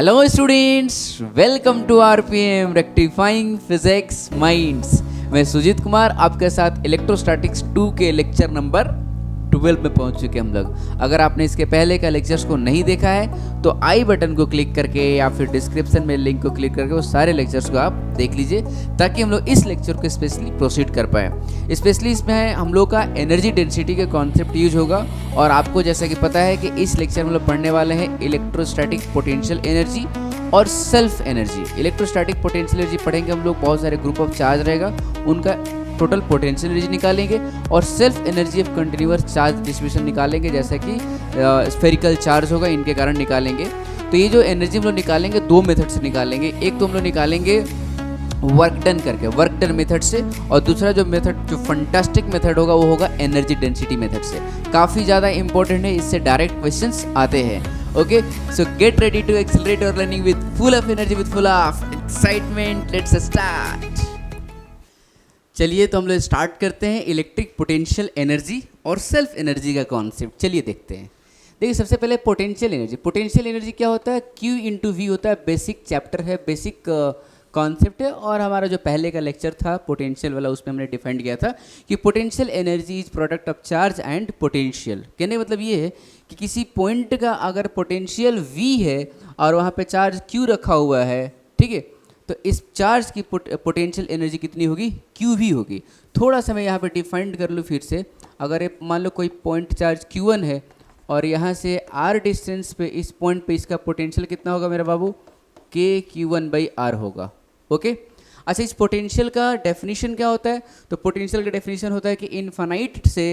Hello students, welcome to RPM rectifying physics minds. मैं सुजीत कुमार आपके साथ इलेक्ट्रोस्टैटिक्स 2 के लेक्चर नंबर 12 में पहुंच चुके हम लोग। अगर आपने इसके पहले का लेक्चर्स को नहीं देखा है तो आई बटन को क्लिक करके या फिर डिस्क्रिप्शन में लिंक को क्लिक करके वो सारे लेक्चर्स को आप देख लीजिए, ताकि हम लोग इस लेक्चर को स्पेशली प्रोसीड कर पाए। स्पेशली इसमें हम लोग का एनर्जी डेंसिटी का कॉन्सेप्ट यूज होगा, और आपको जैसा कि पता है कि इस लेक्चर में हम लोग पढ़ने वाले हैं इलेक्ट्रोस्टैटिक पोटेंशियल एनर्जी और self energy. Electrostatic potential energy पढ़ेंगे हम लोग, बहुत सारे ग्रुप ऑफ चार्ज रहेगा, उनका टोटल पोटेंशियल एनर्जी निकालेंगे, और self energy of continuous charge distribution निकालेंगे, जैसे कि स्फेरिकल चार्ज होगा इनके कारण निकालेंगे। तो ये जो एनर्जी हम लोग निकालेंगे दो मेथड से निकालेंगे। एक तो हम लोग निकालेंगे वर्क डन करके, वर्क डन मेथड से, और दूसरा जो मेथड जो फंटास्टिक मेथड होगा वो होगा एनर्जी डेंसिटी मेथड से। काफ़ी ज़्यादा इंपॉर्टेंट है, इससे डायरेक्ट क्वेश्चंस आते हैं। Okay, so get ready to accelerate your learning with full of energy, with full of excitement. Let's start. चलिए तो हम लोग स्टार्ट करते हैं इलेक्ट्रिक पोटेंशियल एनर्जी और सेल्फ एनर्जी का कॉन्सेप्ट। चलिए देखते हैं। देखिए सबसे पहले पोटेंशियल एनर्जी। पोटेंशियल एनर्जी क्या होता है? Q इंटू वी होता है। बेसिक चैप्टर है, बेसिक कॉन्सेप्ट है, और हमारा जो पहले का लेक्चर था पोटेंशियल वाला उसमें हमने डिफाइन किया था कि potential energy is product of charge and potential. कहने का मतलब ये है कि किसी पॉइंट का अगर पोटेंशियल V है और वहाँ पे चार्ज Q रखा हुआ है, ठीक है, तो इस चार्ज की पोटेंशियल एनर्जी कितनी होगी? QV होगी। थोड़ा सा मैं यहाँ पे डिफाइंड कर लूँ फिर से। अगर मान लो कोई पॉइंट चार्ज Q1 है और यहाँ से R डिस्टेंस पे इस पॉइंट पे इसका पोटेंशियल कितना होगा मेरा बाबू? KQ1/R होगा। ओके, अच्छा इस पोटेंशियल का डेफिनेशन क्या होता है? तो पोटेंशियल का डेफिनेशन होता है कि इनफाइनाइट से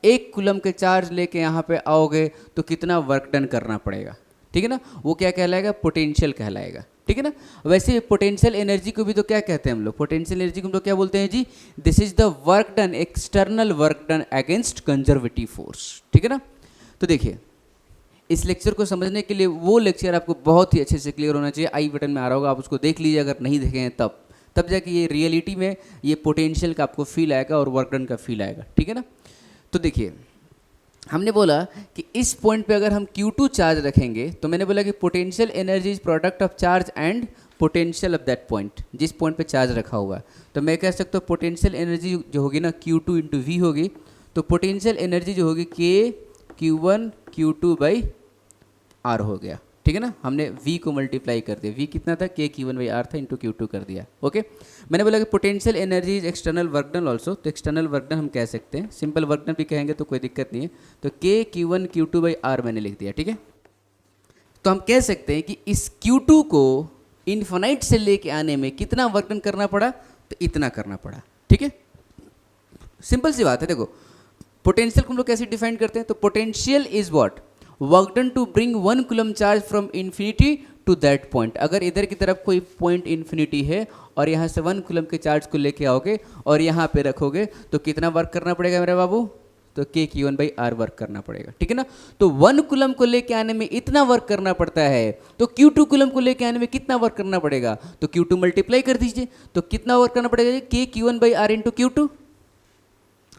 1 कूलम के चार्ज लेके यहाँ पे आओगे तो कितना वर्क डन करना पड़ेगा, ठीक है ना? वो क्या कहलाएगा? पोटेंशियल कहलाएगा, ठीक है ना? वैसे पोटेंशियल एनर्जी को भी तो क्या कहते हैं हम लोग? पोटेंशियल एनर्जी को हम लोग क्या बोलते हैं जी? This is the work done, external work done against conservative force, ठीक है ना? तो देखिए इस लेक्चर को समझने के लिए वो लेक्चर आपको बहुत ही अच्छे से क्लियर होना चाहिए। आई बटन में आ रहा होगा, आप उसको देख लीजिए अगर नहीं देखे हैं तब जाके ये रियलिटी में ये पोटेंशियल का आपको फील आएगा और वर्क डन का फील आएगा, ठीक है ना? तो देखिए हमने बोला कि इस पॉइंट पे अगर हम Q2 चार्ज रखेंगे तो मैंने बोला कि potential energy is product of charge and potential of that point, जिस पॉइंट पे चार्ज रखा हुआ है। तो मैं कह सकता हूँ पोटेंशियल एनर्जी जो होगी ना Q2 इंटू वी होगी, तो पोटेंशियल एनर्जी जो होगी KQ1 Q2/R हो गया, ठीक है ना? हमने V को मल्टीप्लाई कर दिया। V कितना था? KQ1/R था, इंटू Q2 कर दिया। ओके, मैंने बोला कि potential energy is external work done also, तो एक्सटर्नल वर्क डन हम कह सकते हैं, सिंपल वर्क डन भी कहेंगे तो कोई दिक्कत नहीं है। तो KQ1 Q2/R मैंने लिख दिया, ठीक है? तो हम कह सकते हैं कि इस Q2 को इन्फिनाइट से लेके आने में कितना वर्क डन करना पड़ा? तो इतना करना पड़ा, ठीक है? सिंपल सी बात है। देखो पोटेंशियल को हम लोग कैसे डिफाइन करते हैं? तो potential is what? Work done to bring 1 coulomb charge from infinity to that point. अगर इधर की तरफ कोई पॉइंट इन्फिनिटी है और यहाँ से 1 कूलम के चार्ज को लेके आओगे और यहाँ पे रखोगे तो कितना वर्क करना पड़ेगा मेरे बाबू? तो KQ1/R वर्क करना पड़ेगा, ठीक है ना? तो 1 कूलम को लेके आने में इतना वर्क करना पड़ता है, तो Q2 कूलम को लेके आने में कितना वर्क करना पड़ेगा? तो Q2 मल्टीप्लाई कर दीजिए, तो कितना वर्क करना पड़ेगा? KQ1/R into Q2,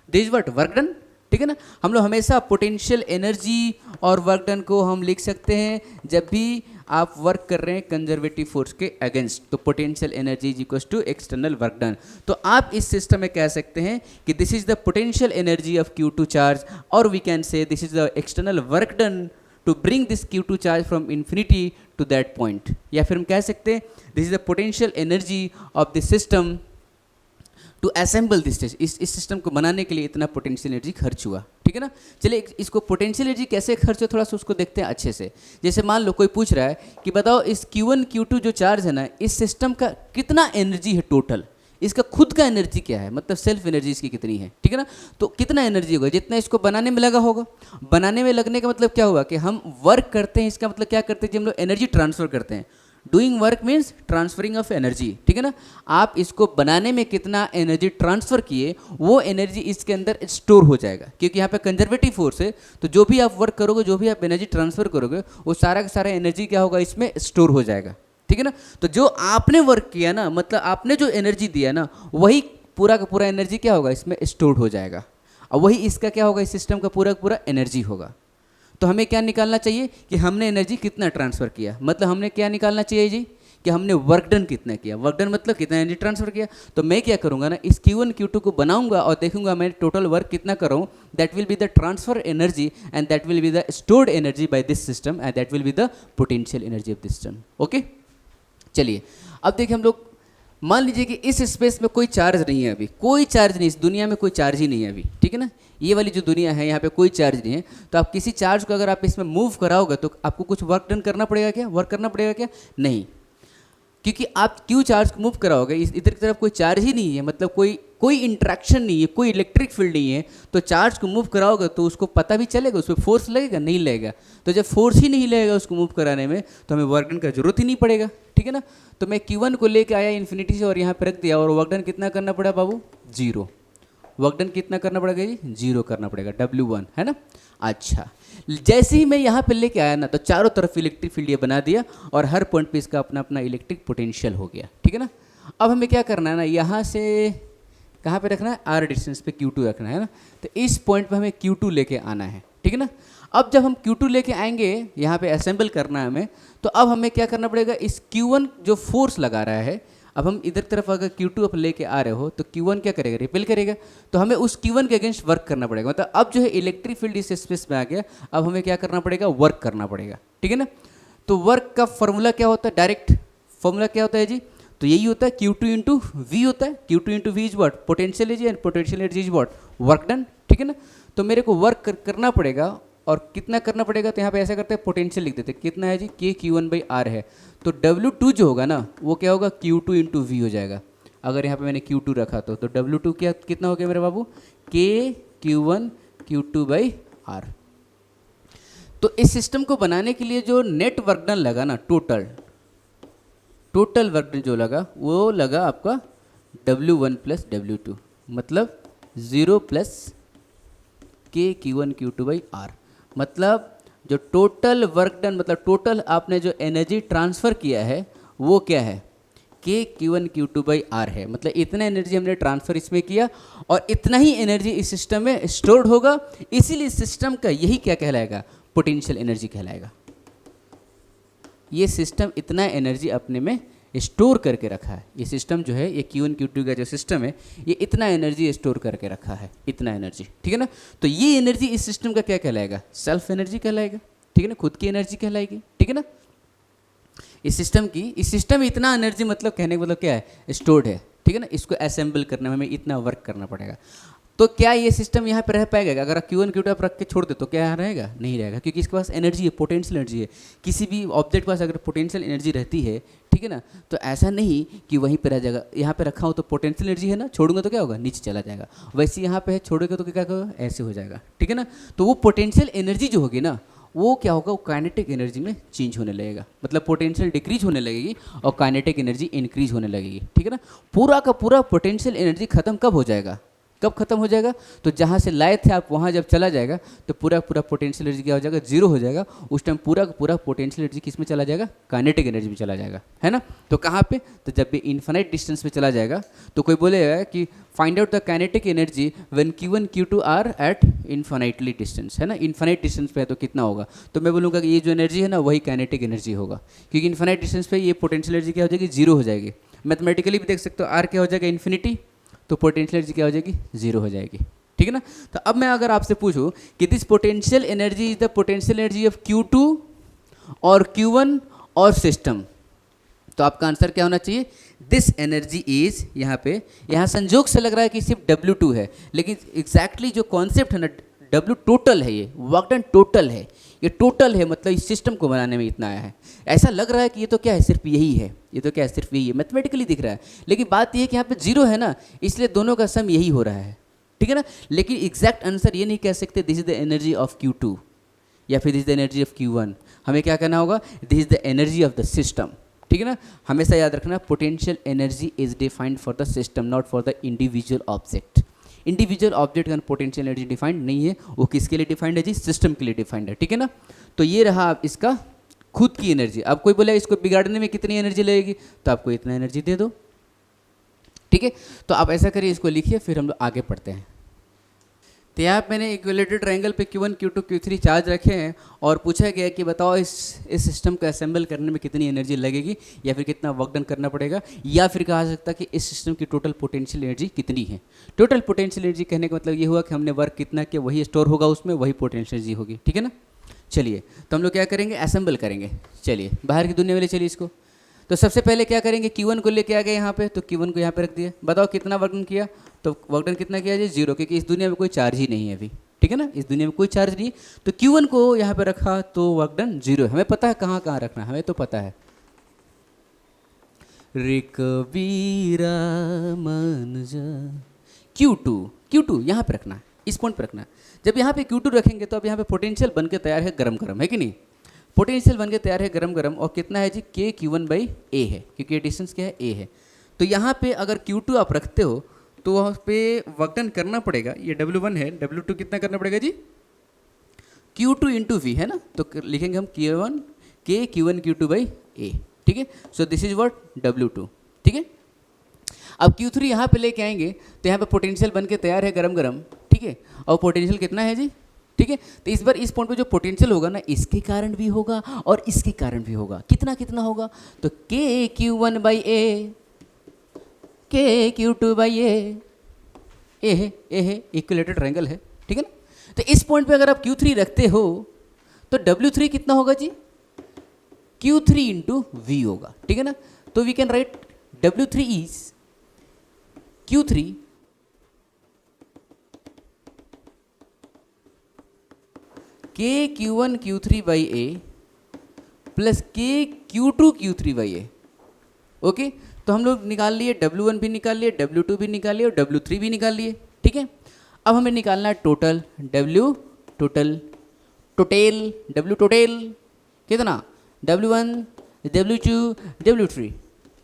this is what? Work done, ठीक है ना? हम लोग हमेशा पोटेंशियल एनर्जी और वर्क डन को हम लिख सकते हैं जब भी आप वर्क कर रहे हैं कंजर्वेटिव फोर्स के अगेंस्ट, तो potential energy is equals to external work done. तो आप इस सिस्टम में कह सकते हैं कि this is the potential energy of Q2 charge, और we can say this is the external work done to bring this Q2 charge from infinity to that point. या फिर हम कह सकते हैं this is the potential energy of the system to assemble this stage. इस system को बनाने के लिए इतना पोटेंशियल एनर्जी खर्च हुआ, ठीक है ना? चलिए इसको पोटेंशियल एनर्जी कैसे खर्च हो थोड़ा सा उसको देखते हैं अच्छे से। जैसे मान लो कोई पूछ रहा है कि बताओ इस Q1 Q2 जो चार्ज है ना, इस सिस्टम का कितना एनर्जी है टोटल? इसका खुद का एनर्जी क्या है, मतलब सेल्फ एनर्जी इसकी कितनी है, ठीक है ना? तो कितना एनर्जी होगा? जितना इसको बनाने में लगा होगा। बनाने में लगने का मतलब क्या हुआ कि हम वर्क करते हैं, इसका मतलब क्या करते हैं कि हम लोग एनर्जी ट्रांसफर करते हैं। Doing work means transferring of energy, ठीक है ना? आप इसको बनाने में कितना एनर्जी ट्रांसफर किए, वो एनर्जी इसके अंदर स्टोर हो जाएगा, क्योंकि यहाँ पे कंजर्वेटिव फोर्स है। तो जो भी आप वर्क करोगे, जो भी आप एनर्जी ट्रांसफर करोगे, वो सारा का सारा एनर्जी क्या होगा? इसमें स्टोर हो जाएगा, ठीक है ना? तो जो आपने वर्क किया ना, मतलब आपने जो एनर्जी दिया ना, वही पूरा का पूरा एनर्जी क्या होगा? इसमें स्टोर हो जाएगा, और वही इसका क्या होगा? इस सिस्टम का पूरा का पूरा एनर्जी होगा। तो हमें क्या निकालना चाहिए कि हमने एनर्जी कितना ट्रांसफ़र किया, मतलब हमने क्या निकालना चाहिए जी कि हमने वर्क डन कितना किया। वर्क डन मतलब कितना एनर्जी ट्रांसफर किया। तो मैं क्या करूंगा ना, इस Q1 Q2 को बनाऊंगा और देखूंगा मैं टोटल वर्क कितना कर रहा हूँ। That will be the transfer energy and that will be the stored energy by this system and that will be the potential energy of this system. Okay, चलिए अब देखिए हम लोग मान लीजिए कि इस स्पेस में कोई चार्ज नहीं है, अभी कोई चार्ज नहीं, इस दुनिया में कोई चार्ज ही नहीं है अभी, ठीक है ना। ये वाली जो दुनिया है यहाँ पे कोई चार्ज नहीं है। तो आप किसी चार्ज को अगर आप इसमें मूव कराओगे तो आपको कुछ वर्क डन करना पड़ेगा क्या, वर्क करना पड़ेगा क्या, नहीं, क्योंकि आप क्यों चार्ज को मूव कराओगे, इधर की तरफ कोई चार्ज ही नहीं है, मतलब कोई इंट्रैक्शन नहीं है, कोई इलेक्ट्रिक फील्ड नहीं है। तो चार्ज को मूव कराओगे तो उसको पता भी चलेगा, उस पर फोर्स लगेगा, नहीं लगेगा। तो जब फोर्स ही नहीं लगेगा उसको मूव कराने में तो हमें वर्क डन का जरूरत ही नहीं पड़ेगा, ठीक है ना। तो मैं Q1 को लेके आया इन्फिनिटी से और यहाँ पे रख दिया और वर्क डन कितना करना पड़ा बाबू, 0। वर्क डन कितना करना पड़ेगा जी, 0 करना पड़ेगा, W1, है ना। अच्छा, जैसे ही मैं यहाँ पे लेके आया ना तो चारों तरफ इलेक्ट्रिक फील्ड ये बना दिया और हर पॉइंट पे इसका अपना अपना इलेक्ट्रिक पोटेंशियल हो गया, ठीक है ना। अब हमें क्या करना है ना, यहाँ से कहाँ पे रखना है, R डिस्टेंस पे Q2 रखना है ना। तो इस पॉइंट पे हमें Q2 लेके आना है, ठीक है ना। अब जब हम Q2 लेके आएंगे, यहाँ पे असेंबल करना है हमें, तो अब हमें क्या करना पड़ेगा, इस Q1 जो फोर्स लगा रहा है, अब हम इधर तरफ अगर Q2 आप लेके आ रहे हो तो Q1 क्या करेगा, रिपेल करेगा। तो हमें उस Q1 के अगेंस्ट वर्क करना पड़ेगा। मतलब अब जो है इलेक्ट्रिक फील्ड इस स्पेस में आ गया, अब हमें क्या करना पड़ेगा, वर्क करना पड़ेगा, ठीक है ना। तो वर्क का फॉर्मूला क्या होता है, डायरेक्ट फॉर्मूला क्या होता है जी, तो यही होता है Q2 इंटू वी होता है। Q2 into V is what, potential energy, and potential energy is what, work done, ठीक है ना। तो मेरे को वर्क करना पड़ेगा और कितना करना पड़ेगा, तो यहाँ पे ऐसा करते हैं, पोटेंशियल लिख देते हैं, कितना है जी, K Q1/R है। तो W2 जो होगा ना वो क्या होगा, Q2 इंटू वी हो जाएगा। अगर यहाँ पे मैंने Q2 रखा तो W2 क्या कितना हो गया मेरे बाबू, K Q1 Q2/R। तो इस सिस्टम को बनाने के लिए जो नेट वर्क डन लगा ना, टोटल वर्क डन जो लगा वो लगा आपका W1 प्लस W2, मतलब 0 प्लस K Q1 Q2/R। मतलब जो टोटल वर्क डन, मतलब टोटल आपने जो एनर्जी ट्रांसफ़र किया है वो क्या है, K Q1 Q2/R है। मतलब इतना एनर्जी हमने ट्रांसफ़र इसमें किया और इतना ही एनर्जी इस सिस्टम में स्टोर्ड होगा। इसीलिए सिस्टम का यही क्या कहलाएगा, पोटेंशियल एनर्जी कहलाएगा। ये सिस्टम इतना एनर्जी अपने में स्टोर करके रखा है। ये सिस्टम जो है, ये Q1 Q2 का जो सिस्टम है, ये इतना एनर्जी स्टोर करके रखा है, इतना एनर्जी, ठीक है ना। तो ये एनर्जी इस सिस्टम का क्या कहलाएगा, सेल्फ एनर्जी कहलाएगा, ठीक है ना, खुद की एनर्जी कहलाएगी, ठीक है ना। इस सिस्टम में इतना एनर्जी, मतलब कहने का मतलब क्या है, स्टोर्ड है, ठीक है ना। इसको असेंबल करने में हमें इतना वर्क करना पड़ेगा। तो क्या ये सिस्टम यहाँ पे रह पाएगा, अगर Q1 Q2 आप रख के छोड़ दे तो क्या यहाँ रहेगा, नहीं रहेगा, क्योंकि इसके पास एनर्जी है, पोटेंशियल एनर्जी है। किसी भी ऑब्जेक्ट के पास अगर पोटेंशियल एनर्जी रहती है, ठीक है ना, तो ऐसा नहीं कि वहीं पे रह जाएगा। यहाँ पे रखा हो तो पोटेंशियल एनर्जी है ना, छोड़ूंगा तो क्या होगा, नीचे चला जाएगा। वैसे यहाँ पे है, छोड़ोगे तो क्या होगा, ऐसे हो जाएगा, ठीक है ना। तो वो पोटेंशियल एनर्जी जो होगी ना, वो क्या होगा, वो काइनेटिक एनर्जी में चेंज होने लगेगा। मतलब पोटेंशियल डिक्रीज होने लगेगी और काइनेटिक एनर्जी इंक्रीज होने लगेगी, ठीक है ना। पूरा का पूरा पोटेंशियल एनर्जी खत्म कब हो जाएगा, कब खत्म हो जाएगा, तो जहाँ से लाए थे आप वहाँ जब चला जाएगा तो पूरा पूरा पोटेंशियल एनर्जी क्या हो जाएगा, 0 हो जाएगा। उस टाइम पूरा का पूरा पोटेंशियल एनर्जी किस में चला जाएगा, काइनेटिक एनर्जी में चला जाएगा, है ना। तो कहाँ पे, तो जब भी इन्फिनाइट डिस्टेंस पे चला जाएगा तो कोई बोलेगा कि find out the kinetic energy when Q1 Q2 are at infinitely distance, है ना। इन्फिनाइट डिस्टेंस पे है तो कितना होगा, तो मैं बोलूँगा कि ये जो एनर्जी है ना वही काइनेटिक एनर्जी होगा, क्योंकि इन्फिनाइट डिस्टेंस पे ये पोटेंशियल एनर्जी क्या हो जाएगी, 0 हो जाएगी। मैथमेटिकली भी देख सकते हो, R क्या हो जाएगा, इन्फिनिटी, तो पोटेंशियल एनर्जी क्या हो जाएगी, 0 हो जाएगी, ठीक है ना। तो अब मैं अगर आपसे पूछूं कि this potential energy is the potential energy of Q2 और Q1 और सिस्टम, तो आपका आंसर क्या होना चाहिए, दिस एनर्जी इज, यहाँ संजोग से लग रहा है कि सिर्फ W2 है, लेकिन एग्जैक्टली जो कॉन्सेप्ट है ना, W टोटल है, ये वर्क डन टोटल है, ये टोटल है, मतलब इस सिस्टम को बनाने में इतना आया है। ऐसा लग रहा है कि ये तो क्या है, सिर्फ यही है, ये तो क्या है, सिर्फ यही है, मैथमेटिकली दिख रहा है। लेकिन बात ये है कि यहाँ पे 0 है ना, इसलिए दोनों का सम यही हो रहा है, ठीक है ना। लेकिन एग्जैक्ट आंसर ये नहीं कह सकते this is the energy of Q2 या फिर this is the energy of Q1। हमें क्या कहना होगा, this is the energy of the system, ठीक है ना। हमेशा याद रखना, potential energy is defined for the system, not for the individual object. Individual object का पोटेंशियल एनर्जी डिफाइंड नहीं है, वो किसके लिए डिफाइंड है जी, सिस्टम के लिए डिफाइंड है, ठीक है ना। तो ये रहा आप इसका खुद की एनर्जी। अब कोई बोले इसको बिगाड़ने में कितनी एनर्जी लगेगी, तो आपको इतना एनर्जी दे दो, ठीक है। तो आप ऐसा करिए, इसको लिखिए, फिर हम लोग आगे पढ़ते हैं। तो यहाँ मैंने इक्विलेटरल ट्रायंगल पे Q1 Q2 Q3 चार्ज रखे हैं और पूछा गया कि बताओ इस सिस्टम को असेंबल करने में कितनी एनर्जी लगेगी या फिर कितना वर्क डन करना पड़ेगा, या फिर कहा जा सकता है कि इस सिस्टम की टोटल पोटेंशियल एनर्जी कितनी है। टोटल पोटेंशियल एनर्जी कहने का मतलब ये हुआ कि हमने वर्क कितना किया वही स्टोर होगा उसमें, वही पोटेंशियल एनर्जी होगी, ठीक है ना। चलिए तो हम लोग क्या करेंगे, असेंबल करेंगे। चलिए बाहर की दुनिया में ले चलिए इसको। तो सबसे पहले क्या करेंगे, Q1 को लेके आ गए यहाँ पे, तो Q1 को यहाँ पे रख दिया। बताओ कितना वर्क डन किया, तो वर्क डन कितना किया जी, 0, क्योंकि इस दुनिया में कोई चार्ज ही नहीं है अभी, ठीक है ना, इस दुनिया में कोई चार्ज नहीं है। तो Q1 को यहाँ पे रखा तो वर्क डन 0 है। हमें पता है कहाँ कहाँ रखना, हमें तो पता है। रे कबीरा मन जा, Q2 यहाँ पे रखना है, इस पॉइंट पे रखना है। जब यहाँ पे Q2 रखेंगे तो अब यहाँ पे पोटेंशियल बन के तैयार है गरम गरम, है कि नहीं। पोटेंशियल बन के तैयार है गरम गरम, और कितना है जी, K Q1/A है, क्योंकि ये डिस्टेंस क्या है, A है। तो यहाँ पे अगर Q2 आप रखते हो तो वहाँ पे वर्क डन करना पड़ेगा, ये W1 है, W2 कितना करना पड़ेगा जी, Q2 इंटू V है ना, तो लिखेंगे हम K Q1 Q2/A, ठीक है। So this is what W2, ठीक है। अब Q3 यहाँ पे लेके आएंगे तो यहाँ पे पोटेंशियल बन के तैयार है गरम गरम, ठीक है। और पोटेंशियल कितना है जी, ठीक है। तो इस बार इस पॉइंट पे जो पोटेंशियल होगा ना, इसके कारण भी होगा और इसके कारण भी होगा। कितना कितना होगा, तो K Q1/A K Q2/A, ए है इक्विलेटरल ट्रायंगल है, ठीक है ना। तो इस पॉइंट पे अगर आप Q3 रखते हो तो W3 कितना होगा जी, Q3 इंटू V होगा, ठीक है ना। तो we can write W3 is Q3 K Q1 Q3/A plus K Q2 Q3/A, okay. तो हम लोग निकाल लिए, W1 भी निकाल लिए, W2 भी निकाल लिए और W3 भी निकाल लिए, ठीक है। अब हमें निकालना है टोटल, W टोटल कितना, W1 W2 W3,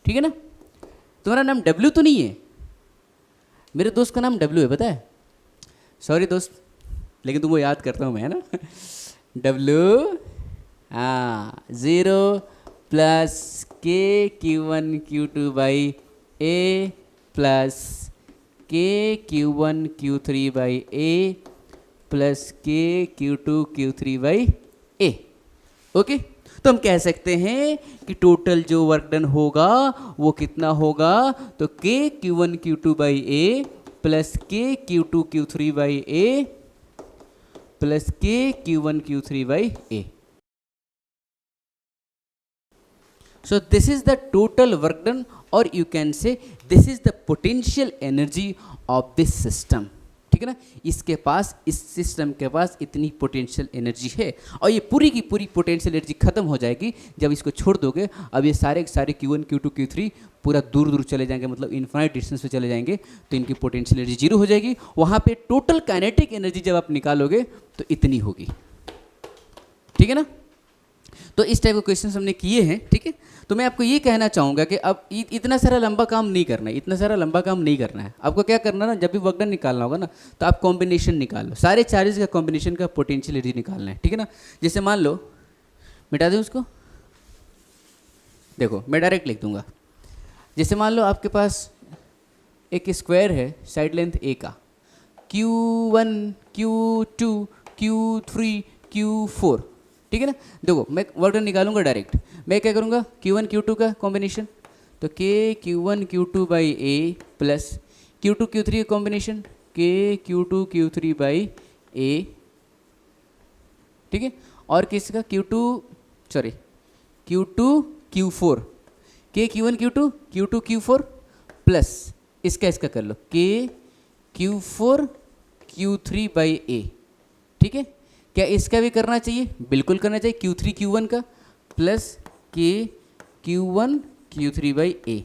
ठीक है ना। तुम्हारा नाम W तो नहीं है, मेरे दोस्त का नाम W है, पता है। सॉरी दोस्त, लेकिन तुमको याद करता हूँ मैं, है ना। W 0 plus K Q1 Q2/A plus K Q1 Q3/A plus K Q2 Q3/A, okay. तो हम कह सकते हैं कि टोटल जो वर्क डन होगा वो कितना होगा, तो K Q1 Q2/A plus K Q2 Q3/A plus K Q1 Q3/A. So this is the total work done, or you can say this is the potential energy of this system, ठीक है ना। इसके पास, इस सिस्टम के पास इतनी potential energy है, और ये पूरी की पूरी पोटेंशियल एनर्जी खत्म हो जाएगी जब इसको छोड़ दोगे। अब ये सारे Q1 Q2 Q3 पूरा दूर दूर चले जाएंगे, मतलब इन्फाइनाइट डिस्टेंस पे चले जाएंगे, तो इनकी पोटेंशियल एनर्जी 0 हो जाएगी। वहाँ पे टोटल काइनेटिक एनर्जी जब आप निकालोगे तो इतनी होगी, ठीक है ना। तो इस टाइप के क्वेश्चन हमने किए हैं, ठीक है। तो मैं आपको ये कहना चाहूँगा कि अब इतना सारा लंबा काम नहीं करना है, इतना सारा लंबा काम नहीं करना है। आपको क्या करना है ना, जब भी वर्क डन निकालना होगा ना, तो आप कॉम्बिनेशन निकाल लो, सारे चार्जेस का कॉम्बिनेशन का पोटेंशियल एनर्जी निकालना है, ठीक है ना। जैसे मान लो, मिटा दें उसको, देखो मैं डायरेक्ट लिख दूंगा। जैसे मान लो आपके पास एक स्क्वायर है साइड लेंथ A का, Q1 Q2 Q3 Q4, ठीक है ना। देखो मैं वर्क डन निकालूंगा डायरेक्ट, मैं क्या करूँगा, Q1 Q2 का कॉम्बिनेशन, तो K Q1 Q2/A plus Q2 Q3 का कॉम्बिनेशन K Q2 Q3/A, ठीक है। और किसका Q2 Q4 K Q1 Q2 Q4 plus इसका कर लो K Q4 Q3/A, ठीक है। क्या इसका भी करना चाहिए, बिल्कुल करना चाहिए, Q3 Q1 का प्लस K Q1 Q3/A।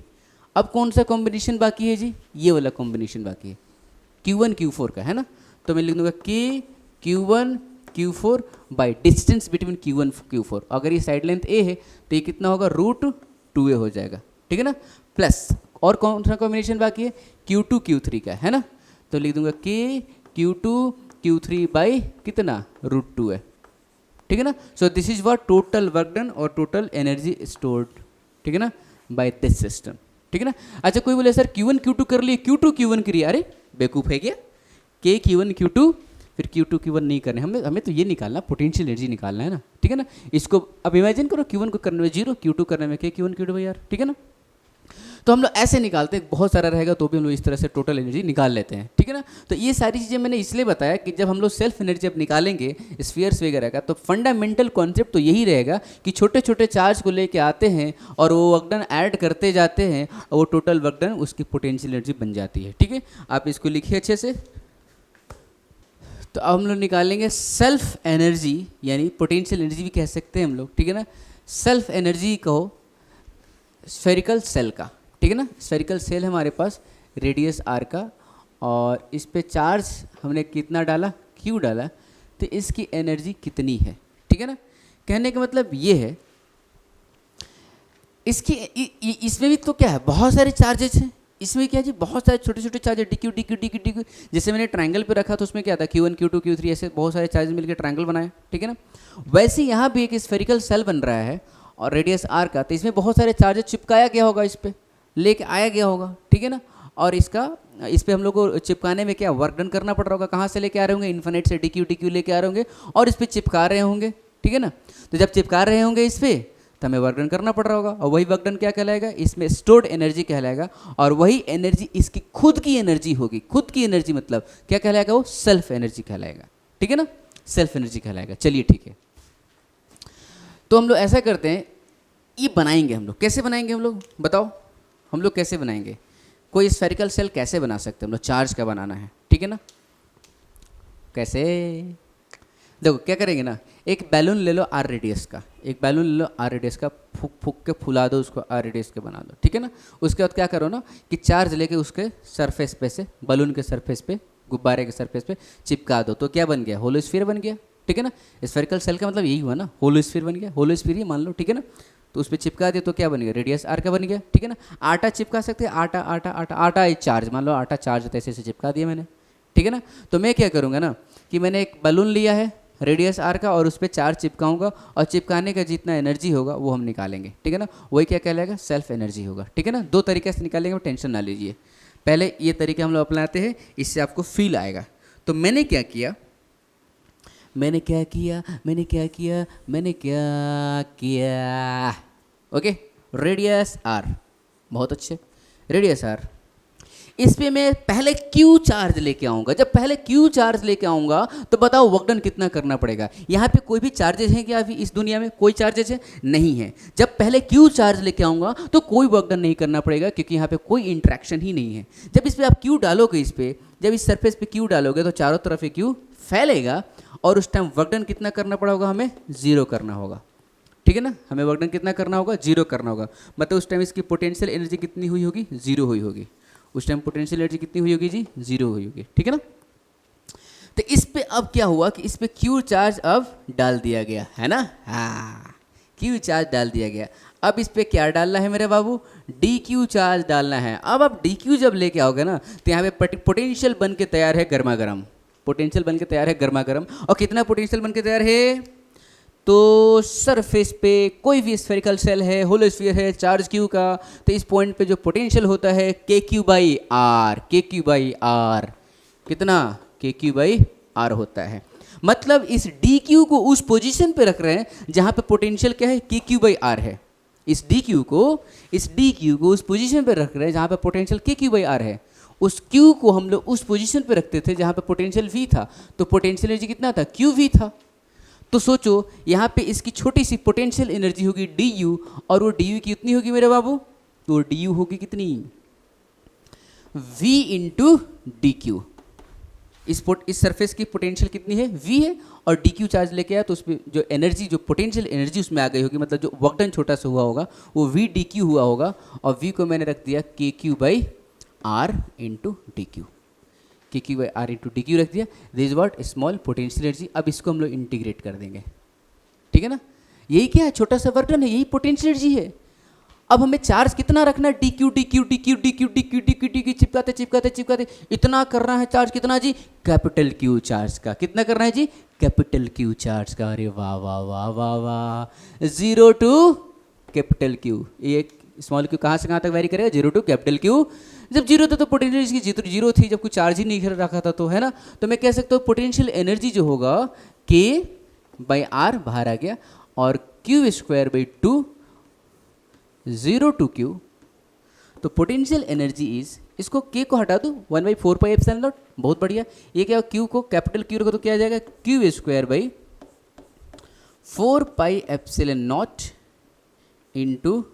अब कौन सा कॉम्बिनेशन बाकी है जी, ये वाला कॉम्बिनेशन बाकी है Q1 Q4 का, है ना। तो मैं लिख दूंगा K Q1 Q4 by distance between Q1 Q4। अगर ये साइड लेंथ A है तो ये कितना होगा, √2A हो जाएगा, ठीक है ना। प्लस और कौन सा कॉम्बिनेशन बाकी है, Q2 Q3 का, है ना। तो लिख दूंगा K Q2 Q3 बाई कितना, √2 है, ठीक है ना। So this is what total work done और टोटल एनर्जी स्टोर्ड, ठीक है ना, बाय दिस सिस्टम, ठीक है ना। अच्छा कोई बोले सर Q1 Q2 कर लिए, Q2 Q1 करिए, अरे बेवकूफ़ है क्या, K Q1 Q2 फिर Q2 Q1 नहीं करने, हमें हमें तो ये निकालना, पोटेंशियल एनर्जी निकालना है ना, ठीक है ना। इसको अब इमेजिन करो, Q1 को करने में 0, Q2 करने में K Q1 Q2 यार, ठीक है ना। तो हम लोग ऐसे निकालते हैं, बहुत सारा रहेगा तो भी हम लोग इस तरह से टोटल एनर्जी निकाल लेते हैं, ठीक है ना। तो ये सारी चीज़ें मैंने इसलिए बताया कि जब हम लोग सेल्फ एनर्जी अब निकालेंगे स्फीयर्स वगैरह का, तो फंडामेंटल कॉन्सेप्ट तो यही रहेगा कि छोटे छोटे चार्ज को लेके आते हैं और वो वर्क डन ऐड करते जाते हैं और वो टोटल वर्क डन उसकी पोटेंशियल एनर्जी बन जाती है, ठीक है। आप इसको लिखिए अच्छे से। तो अब हम लोग निकालेंगे सेल्फ एनर्जी, यानी पोटेंशियल एनर्जी भी कह सकते हैं हम लोग, ठीक है ना। सेल्फ एनर्जी को स्फेरिकल सेल का, ठीक है ना। स्फेरिकल सेल है हमारे पास रेडियस आर का, और इस पे चार्ज हमने कितना डाला, क्यू डाला, तो इसकी एनर्जी कितनी है, ठीक है ना। कहने का मतलब ये है, इसकी इसमें भी तो क्या है, बहुत सारे चार्जेस हैं। इसमें क्या है जी, बहुत सारे छोटे छोटे charges, D Q D Q D Q D Q, जैसे मैंने ट्रायंगल पे रखा तो उसमें क्या था, Q1 Q2 Q3, ऐसे बहुत सारे चार्जेस मिलकर ट्रायंगल बनाया, ठीक है ना। वैसे यहाँ भी एक स्फेरिकल सेल बन रहा है और रेडियस आर का, तो इसमें बहुत सारे चार्जेस चिपकाया गया होगा, इस पर लेके आया गया होगा, ठीक है ना। और इस पे हम लोग को चिपकाने में क्या वर्क डन करना पड़ रहा होगा, कहाँ से लेके आ रहे होंगे, इन्फिनिट से डी क्यू लेके आ रहे होंगे और इस पर चिपका रहे होंगे, ठीक है ना। तो जब चिपका रहे होंगे इस पर, तो हमें वर्क डन करना पड़ रहा होगा, और वही वर्क डन क्या कहलाएगा, इसमें स्टोर्ड एनर्जी कहलाएगा, और वही एनर्जी इसकी खुद की एनर्जी होगी। खुद की एनर्जी मतलब क्या कहलाएगा, वो सेल्फ एनर्जी कहलाएगा, ठीक है ना, सेल्फ एनर्जी कहलाएगा। चलिए ठीक है, तो हम लोग ऐसा करते हैं, ये बनाएंगे हम लोग, कैसे बनाएंगे हम लोग बताओ, हम लोग कैसे बनाएंगे, कोई स्फेरिकल सेल कैसे बना सकते हैं हम लोग, चार्ज का बनाना है, ठीक है ना। कैसे, देखो क्या करेंगे ना, एक बैलून ले लो आर रेडियस का, एक बैलून ले लो आर रेडियस का, फूक फूक के फुला दो उसको, आर रेडियस के बना दो, ठीक है ना। उसके बाद क्या करो ना कि चार्ज लेके उसके सरफेस पे से, बलून के सरफेस पे, गुब्बारे के सरफेस पे चिपका दो, तो क्या बन गया, होलो स्फीयर बन गया, ठीक है ना। स्फेरिकल सेल का मतलब यही हुआ ना, होलो स्फीयर बन गया, होलो स्फीयर ही मान लो, ठीक है ना। तो उस पर चिपका दिया तो क्या बन गया, रेडियस आर का बन गया, ठीक है ना। आटा चिपका सकते हैं, आटा आटा आटा आटा एक चार्ज, मान लो आटा चार्ज होता है, ऐसे चिपका दिया मैंने, ठीक है ना। तो मैं क्या करूँगा ना कि मैंने एक बलून लिया है रेडियस आर का और उस पर चार्ज चिपकाऊंगा, और चिपकाने का जितना एनर्जी होगा वो हम निकालेंगे, ठीक है ना। वही क्या कहलाएगा, सेल्फ एनर्जी होगा, ठीक है ना। दो तरीके से निकालेंगे, टेंशन ना लीजिए। पहले ये तरीके हम लोग अपनाते हैं, इससे आपको फील आएगा। तो मैंने क्या किया, ओके, रेडियस आर, बहुत अच्छे, रेडियस आर, इस पे मैं पहले Q चार्ज लेके आऊँगा। जब पहले Q चार्ज लेके आऊँगा तो बताओ वर्क डन कितना करना पड़ेगा। यहाँ पे कोई भी चार्जेस हैं क्या, अभी इस दुनिया में कोई चार्जेस है नहीं है। जब पहले Q चार्ज लेके आऊँगा तो कोई वर्क डन नहीं करना पड़ेगा, क्योंकि यहाँ पे कोई इंट्रैक्शन ही नहीं है। जब इस पर आप Q डालोगे, इस पर जब इस सरफेस पे Q डालोगे तो चारों तरफ Q फैलेगा, और उस टाइम वर्क डन कितना करना पड़ा होगा, हमें 0 करना होगा, ठीक है ना। हमें वर्क डन कितना करना होगा, 0 करना होगा। मतलब उस टाइम इसकी पोटेंशियल एनर्जी कितनी हुई होगी, 0 हुई होगी। उस टाइम पोटेंशियल एनर्जी कितनी हुई होगी जी, 0 हुई होगी, ठीक है ना। तो इस पे अब क्या हुआ कि इस पे Q चार्ज अब डाल दिया गया है ना, हाँ, Q चार्ज डाल दिया गया। अब इस पे क्या डालना है मेरे बाबू, DQ चार्ज डालना है। अब आप DQ जब लेके आओगे ना तो यहाँ पे पोटेंशियल बन के तैयार है गर्मा गर्म, पोटेंशियल बन के तैयार है गर्मा गर्म। और कितना पोटेंशियल बन के तैयार है, तो सरफेस पे कोई भी स्फेरिकल सेल है, होलो स्फीयर है, चार्ज Q का, तो इस पॉइंट पे जो पोटेंशियल होता है KQ/R, KQ/R कितना, KQ/R होता है। मतलब इस DQ को उस पोजीशन पे रख रहे हैं जहाँ पे पोटेंशियल क्या है, KQ/R है। इस DQ को उस पोजीशन पे रख रहे हैं जहाँ पे पोटेंशियल KQ/R है। उस Q को हम लोग उस पोजीशन पे रखते थे जहाँ पे पोटेंशियल V था, तो पोटेंशियल एनर्जी कितना था, QV था। तो सोचो यहाँ पे इसकी छोटी सी पोटेंशियल एनर्जी होगी DU, और वो DU कितनी होगी मेरे बाबू, तो DU होगी कितनी, V इंटू DQ। इस सरफेस की पोटेंशियल कितनी है, V है, और DQ चार्ज लेके आया तो उसमें जो एनर्जी, जो पोटेंशियल एनर्जी उसमें आ गई होगी, मतलब जो वर्क डन छोटा सा हुआ होगा वो V DQ हुआ होगा, और V को मैंने रख दिया KQ/R into DQ, KQ/R into DQ रख दिया। This is what, small potential energy. अब इसको हम लोग इंटीग्रेट कर देंगे, ठीक है ना। यही क्या है, छोटा सा वर्क डन है, यही पोटेंशियल एनर्जी है। अब हमें चार्ज कितना रखना है, DQ DQ DQ DQ DQ DQ DQ, चिपकाते चिपकाते चिपकाते इतना करना है चार्ज, कितना जी, कैपिटल Q चार्ज का। कितना करना है जी, कैपिटल Q चार्ज का। अरे वाह वाह वाह वाह वाह, 0 टू कैपिटल Q, ये स्मॉल क्यू कहाँ से कहाँ तक वेरी करेगा, जीरो टू कैपिटल क्यू। जब जीरो था तो पोटेंशियल इसकी जीरो थी, जब कोई चार्ज ही नहीं रखा था तो, है ना। तो मैं कह सकता हूँ पोटेंशियल एनर्जी जो होगा के बाई आर बाहर आ गया, और q square by two, zero to q. तो पोटेंशियल एनर्जी इज, इसको के को हटा दो, 1/4 पाई एप्सिलॉन नॉट, बहुत बढ़िया। ये क्या, क्यू को कैपिटल क्यू रखो तो क्या आ जाएगा, Q square by 4 pi epsilon not into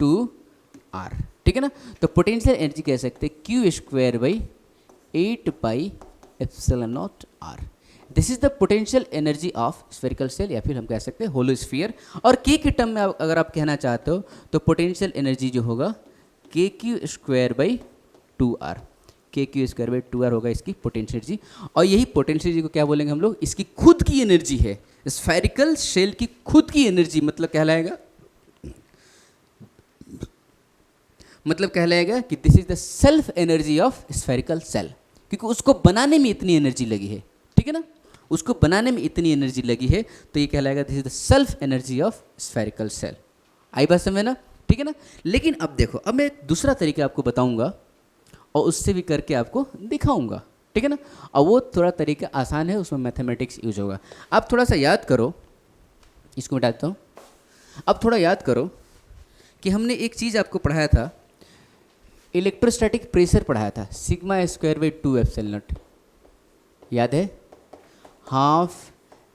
2r, ठीक है ना। तो पोटेंशियल एनर्जी कह सकते हैं q square by 8 pi epsilon naught r. This is the potential energy of spherical shell, या फिर हम कह सकते हैं होलो स्फीयर। और के के टर्म में अगर आप कहना चाहते हो तो पोटेंशियल एनर्जी जो होगा के Q square by 2r, K Q square by 2r होगा इसकी पोटेंशियल एनर्जी। और यही पोटेंशियल एनर्जी को क्या बोलेंगे हम लोग, इसकी खुद की एनर्जी है, स्फेरिकल सेल की खुद की एनर्जी, मतलब कहलाएगा कि this is the self energy of spherical cell, क्योंकि उसको बनाने में इतनी एनर्जी लगी है, ठीक है ना, उसको बनाने में इतनी एनर्जी लगी है, तो ये कहलाएगा this is the self energy of spherical shell. आई बात समझ ना, ठीक है ना। लेकिन अब देखो, अब मैं एक दूसरा तरीका आपको बताऊंगा और उससे भी करके आपको दिखाऊंगा, ठीक है ना। और वो थोड़ा तरीका आसान है, उसमें मैथमेटिक्स यूज होगा। आप थोड़ा सा याद करो, इसको मिटाता हूँ। अब थोड़ा याद करो कि हमने एक चीज़ आपको पढ़ाया था, इलेक्ट्रोस्टैटिक प्रेशर पढ़ाया था, sigma square by 2 epsilon not, याद है, half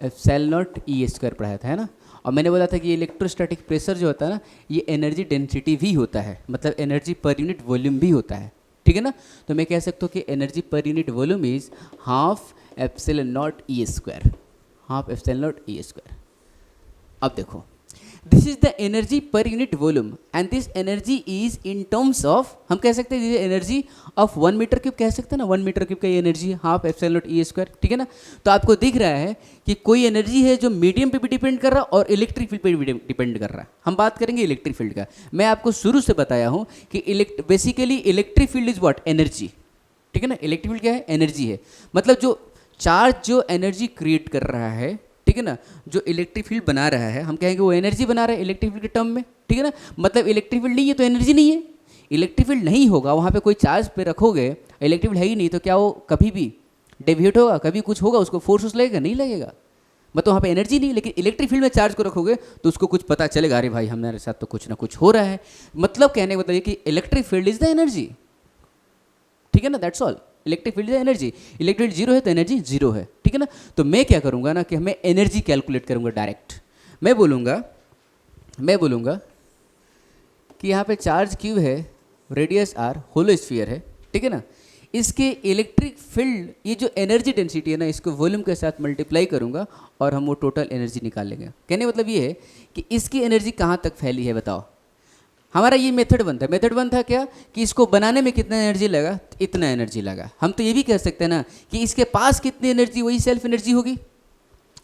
epsilon naught E square पढ़ाया था, है ना। और मैंने बोला था कि इलेक्ट्रोस्टैटिक प्रेशर जो होता है ना, ये एनर्जी डेंसिटी भी होता है, मतलब एनर्जी पर यूनिट वॉल्यूम भी होता है, ठीक है ना। तो मैं कह सकता हूँ कि energy per unit volume is half epsilon naught E square, half epsilon naught E square. अब देखो, this is the energy per unit volume and this energy is in terms of, हम कह सकते हैं एनर्जी ऑफ 1 मीटर क्यूब, कह सकते हैं ना, 1 मीटर क्यूब का ये energy half epsilon naught E square, ठीक है ना। तो आपको दिख रहा है कि कोई एनर्जी है जो मीडियम पे भी डिपेंड कर रहा है और इलेक्ट्रिक फील्ड पे भी डिपेंड कर रहा है। हम बात करेंगे इलेक्ट्रिक फील्ड का। मैं आपको शुरू से बताया हूँ कि basically electric field is what, energy, ठीक है ना। इलेक्ट्रिक फील्ड क्या है, एनर्जी है, मतलब जो चार्ज जो एनर्जी क्रिएट कर रहा है, ठीक है ना, जो इलेक्ट्रिक फील्ड बना रहा है, हम कहेंगे वो एनर्जी बना रहा है इलेक्ट्रिक फील्ड के टर्म में, ठीक है ना। मतलब इलेक्ट्रिक फील्ड नहीं है तो एनर्जी नहीं है, इलेक्ट्रिक फील्ड नहीं होगा, वहाँ पे कोई चार्ज पे रखोगे, इलेक्ट्रिक फील्ड है ही नहीं, तो क्या वो कभी भी डेविएट होगा, कभी कुछ होगा, उसको फोर्स लगेगा, नहीं लगेगा, मतलब वहाँ पे एनर्जी नहीं। लेकिन इलेक्ट्रिक फील्ड में चार्ज को रखोगे तो उसको कुछ पता चलेगा, अरे भाई हमारे साथ तो कुछ ना कुछ हो रहा है। मतलब कहने का मतलब ये कि electric field is the energy, ठीक है ना, that's all. Electric field is energy, electric field zero है तो एनर्जी जीरो है, ठीक है ना। तो मैं क्या करूँगा ना कि मैं एनर्जी कैलकुलेट करूँगा डायरेक्ट। मैं बोलूँगा कि यहाँ पे चार्ज क्यू है, रेडियस आर, होलो स्फीयर है, ठीक है ना। इसके इलेक्ट्रिक फील्ड, ये जो एनर्जी डेंसिटी है ना, इसको वॉल्यूम के साथ मल्टीप्लाई करूँगा और हम वो टोटल एनर्जी निकाल लेंगे। कहने मतलब ये है कि इसकी एनर्जी कहाँ तक फैली है, बताओ। हमारा ये मेथड वन था क्या, कि इसको बनाने में कितना एनर्जी लगा, इतना एनर्जी लगा। हम तो ये भी कह सकते हैं ना कि इसके पास कितनी एनर्जी, वही सेल्फ एनर्जी होगी,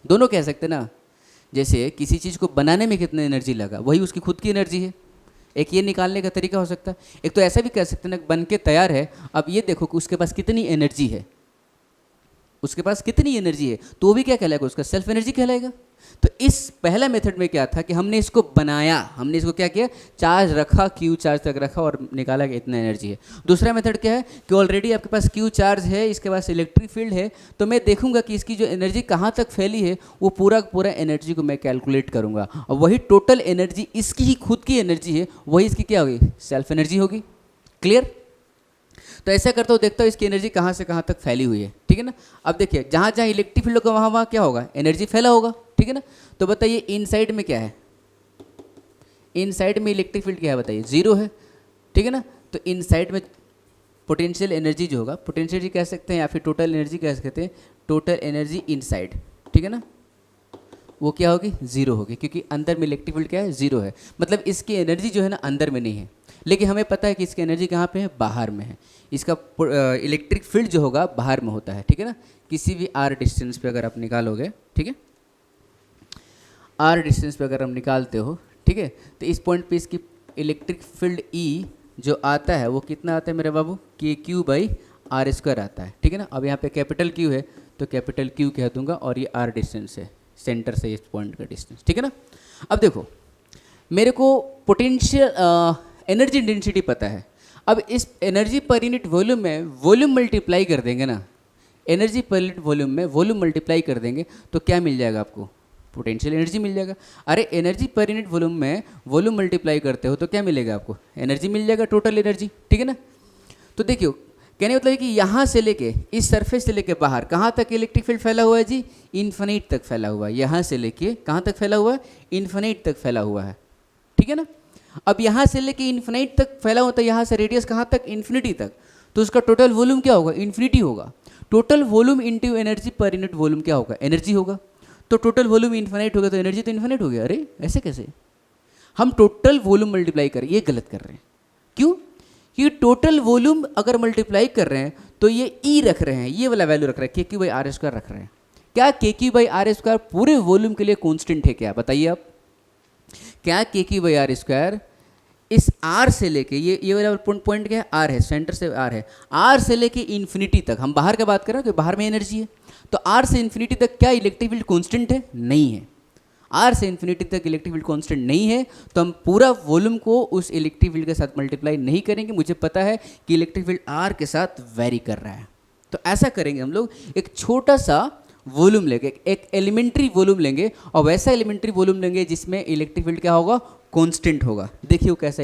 दोनों कह सकते हैं ना। जैसे किसी चीज़ को बनाने में कितना एनर्जी लगा, वही उसकी खुद की एनर्जी है। एक ये निकालने का तरीका हो सकता है। एक तो ऐसा भी कह सकते हैं ना, बन के तैयार है, अब ये देखो कि उसके पास कितनी एनर्जी है, उसके पास कितनी एनर्जी है, तो वो भी क्या कहलाएगा, उसका सेल्फ एनर्जी कहलाएगा। तो इस पहला मेथड में क्या था कि हमने इसको बनाया, हमने इसको क्या किया, चार्ज रखा, क्यू चार्ज तक रखा और निकाला कि इतना एनर्जी है। दूसरा मेथड क्या है कि ऑलरेडी आपके पास क्यू चार्ज है, इसके पास इलेक्ट्रिक फील्ड है, तो मैं देखूंगा कि इसकी जो एनर्जी कहाँ तक फैली है, वो पूरा एनर्जी को मैं कैलकुलेट करूँगा, और वही टोटल एनर्जी इसकी ही खुद की एनर्जी है, वही इसकी क्या होगी, सेल्फ एनर्जी होगी। क्लियर। तो ऐसा करता हूँ, देखता हूँ इसकी एनर्जी कहाँ से कहाँ तक फैली हुई है, ठीक है ना। अब देखिए, जहाँ जहाँ इलेक्ट्रिक फील्ड होगा वहाँ क्या होगा, एनर्जी फैला होगा, ठीक है ना। तो बताइए इनसाइड में क्या है, इनसाइड में इलेक्ट्रिक फील्ड क्या है, बताइए, जीरो है, ठीक है ना। तो इनसाइड में पोटेंशियल एनर्जी जो होगा, पोटेंशियल एनर्जी कह सकते हैं या फिर टोटल एनर्जी कह सकते हैं, टोटल एनर्जी इनसाइड, ठीक है ना, वो क्या होगी, जीरो होगी, क्योंकि अंदर में इलेक्ट्रिक फील्ड क्या है, जीरो है। मतलब इसकी एनर्जी जो है ना अंदर में नहीं है, लेकिन हमें पता है कि इसकी एनर्जी कहाँ पे है, बाहर में है। इसका इलेक्ट्रिक फील्ड जो होगा बाहर में होता है, ठीक है ना। किसी भी आर डिस्टेंस पे अगर आप निकालोगे, ठीक है, आर डिस्टेंस पे अगर हम निकालते हो, ठीक है, तो इस पॉइंट पे इसकी इलेक्ट्रिक फील्ड ई जो आता है वो कितना आता है मेरे बाबू, के क्यू बाई आर स्क्वायर आता है, ठीक है ना। अब यहाँ पे कैपिटल क्यू है तो कैपिटल क्यू कह दूंगा, और ये आर डिस्टेंस है, सेंटर से इस पॉइंट का डिस्टेंस, ठीक है ना। अब देखो, मेरे को पोटेंशियल एनर्जी डेंसिटी पता है। अब इस एनर्जी पर यूनिट वॉल्यूम में वॉल्यूम मल्टीप्लाई कर देंगे ना, एनर्जी पर यूनिट वॉल्यूम में वॉल्यूम मल्टीप्लाई कर देंगे तो क्या मिल जाएगा आपको? पोटेंशियल एनर्जी मिल जाएगा। अरे एनर्जी पर यूनिट वॉल्यूम में वॉल्यूम मल्टीप्लाई करते हो तो क्या मिलेगा आपको? एनर्जी मिल जाएगा, टोटल एनर्जी, ठीक है ना। तो देखियो कहने मतलब है कि यहाँ से लेके इस सरफेस से लेके बाहर कहाँ तक इलेक्ट्रिक फील्ड फैला हुआ है जी? इन्फिनिट तक फैला हुआ है। यहाँ से लेके कहाँ तक फैला हुआ है? इन्फिनिट तक फैला हुआ है, ठीक है ना। अब यहाँ से लेके इन्फिनिट तक फैला हुआ, तो यहाँ से रेडियस कहाँ तक? इन्फिनिटी तक। तो उसका टोटल वॉल्यूम क्या होगा? इन्फिनिटी होगा। Total volume into energy per unit volume क्या होगा? एनर्जी होगा। तो टोटल वॉल्यूम इन्फिनिट होगा तो एनर्जी तो इन्फिनिट हो गया। अरे ऐसे कैसे? हम टोटल वॉल्यूम मल्टीप्लाई करें, ये गलत कर रहे हैं। क्यों? क्योंकि टोटल वॉल्यूम अगर मल्टीप्लाई कर रहे हैं तो ये ई रख रहे हैं, ये वाला वैल्यू रख रहे हैं, के क्यू बाई आर स्क्वायर रख रहे हैं। क्या के क्यू बाई आर स्क्वायर पूरे वॉल्यूम के लिए कॉन्स्टेंट है क्या? बताइए आप। क्या के क्यू बाई आर स्क्वायर इस आर से लेके ये वाला पॉइंट क्या है? आर है, सेंटर से आर है, आर से लेके इन्फिनिटी तक, हम बाहर का बात कर रहे हैं कि बाहर में एनर्जी है, तो आर से इन्फिनिटी तक क्या इलेक्ट्रिक फील्ड कांस्टेंट है? नहीं है। आर से इन्फिनिटी तक इलेक्ट्रिक फील्ड कांस्टेंट नहीं है, तो हम पूरा वॉल्यूम को उस इलेक्ट्रिक फील्ड के साथ मल्टीप्लाई नहीं करेंगे। मुझे पता है कि इलेक्ट्रिक फील्ड आर के साथ वेरी कर रहा है, तो ऐसा करेंगे हम लोग, एक छोटा सा वॉल्यूम लेंगे, एक एलिमेंट्री वॉल्यूम लेंगे, और वैसा एलिमेंट्री वॉल्यूम लेंगे जिसमें इलेक्ट्रिक फील्ड क्या होगा? कांस्टेंट होगा। देखिए वो कैसा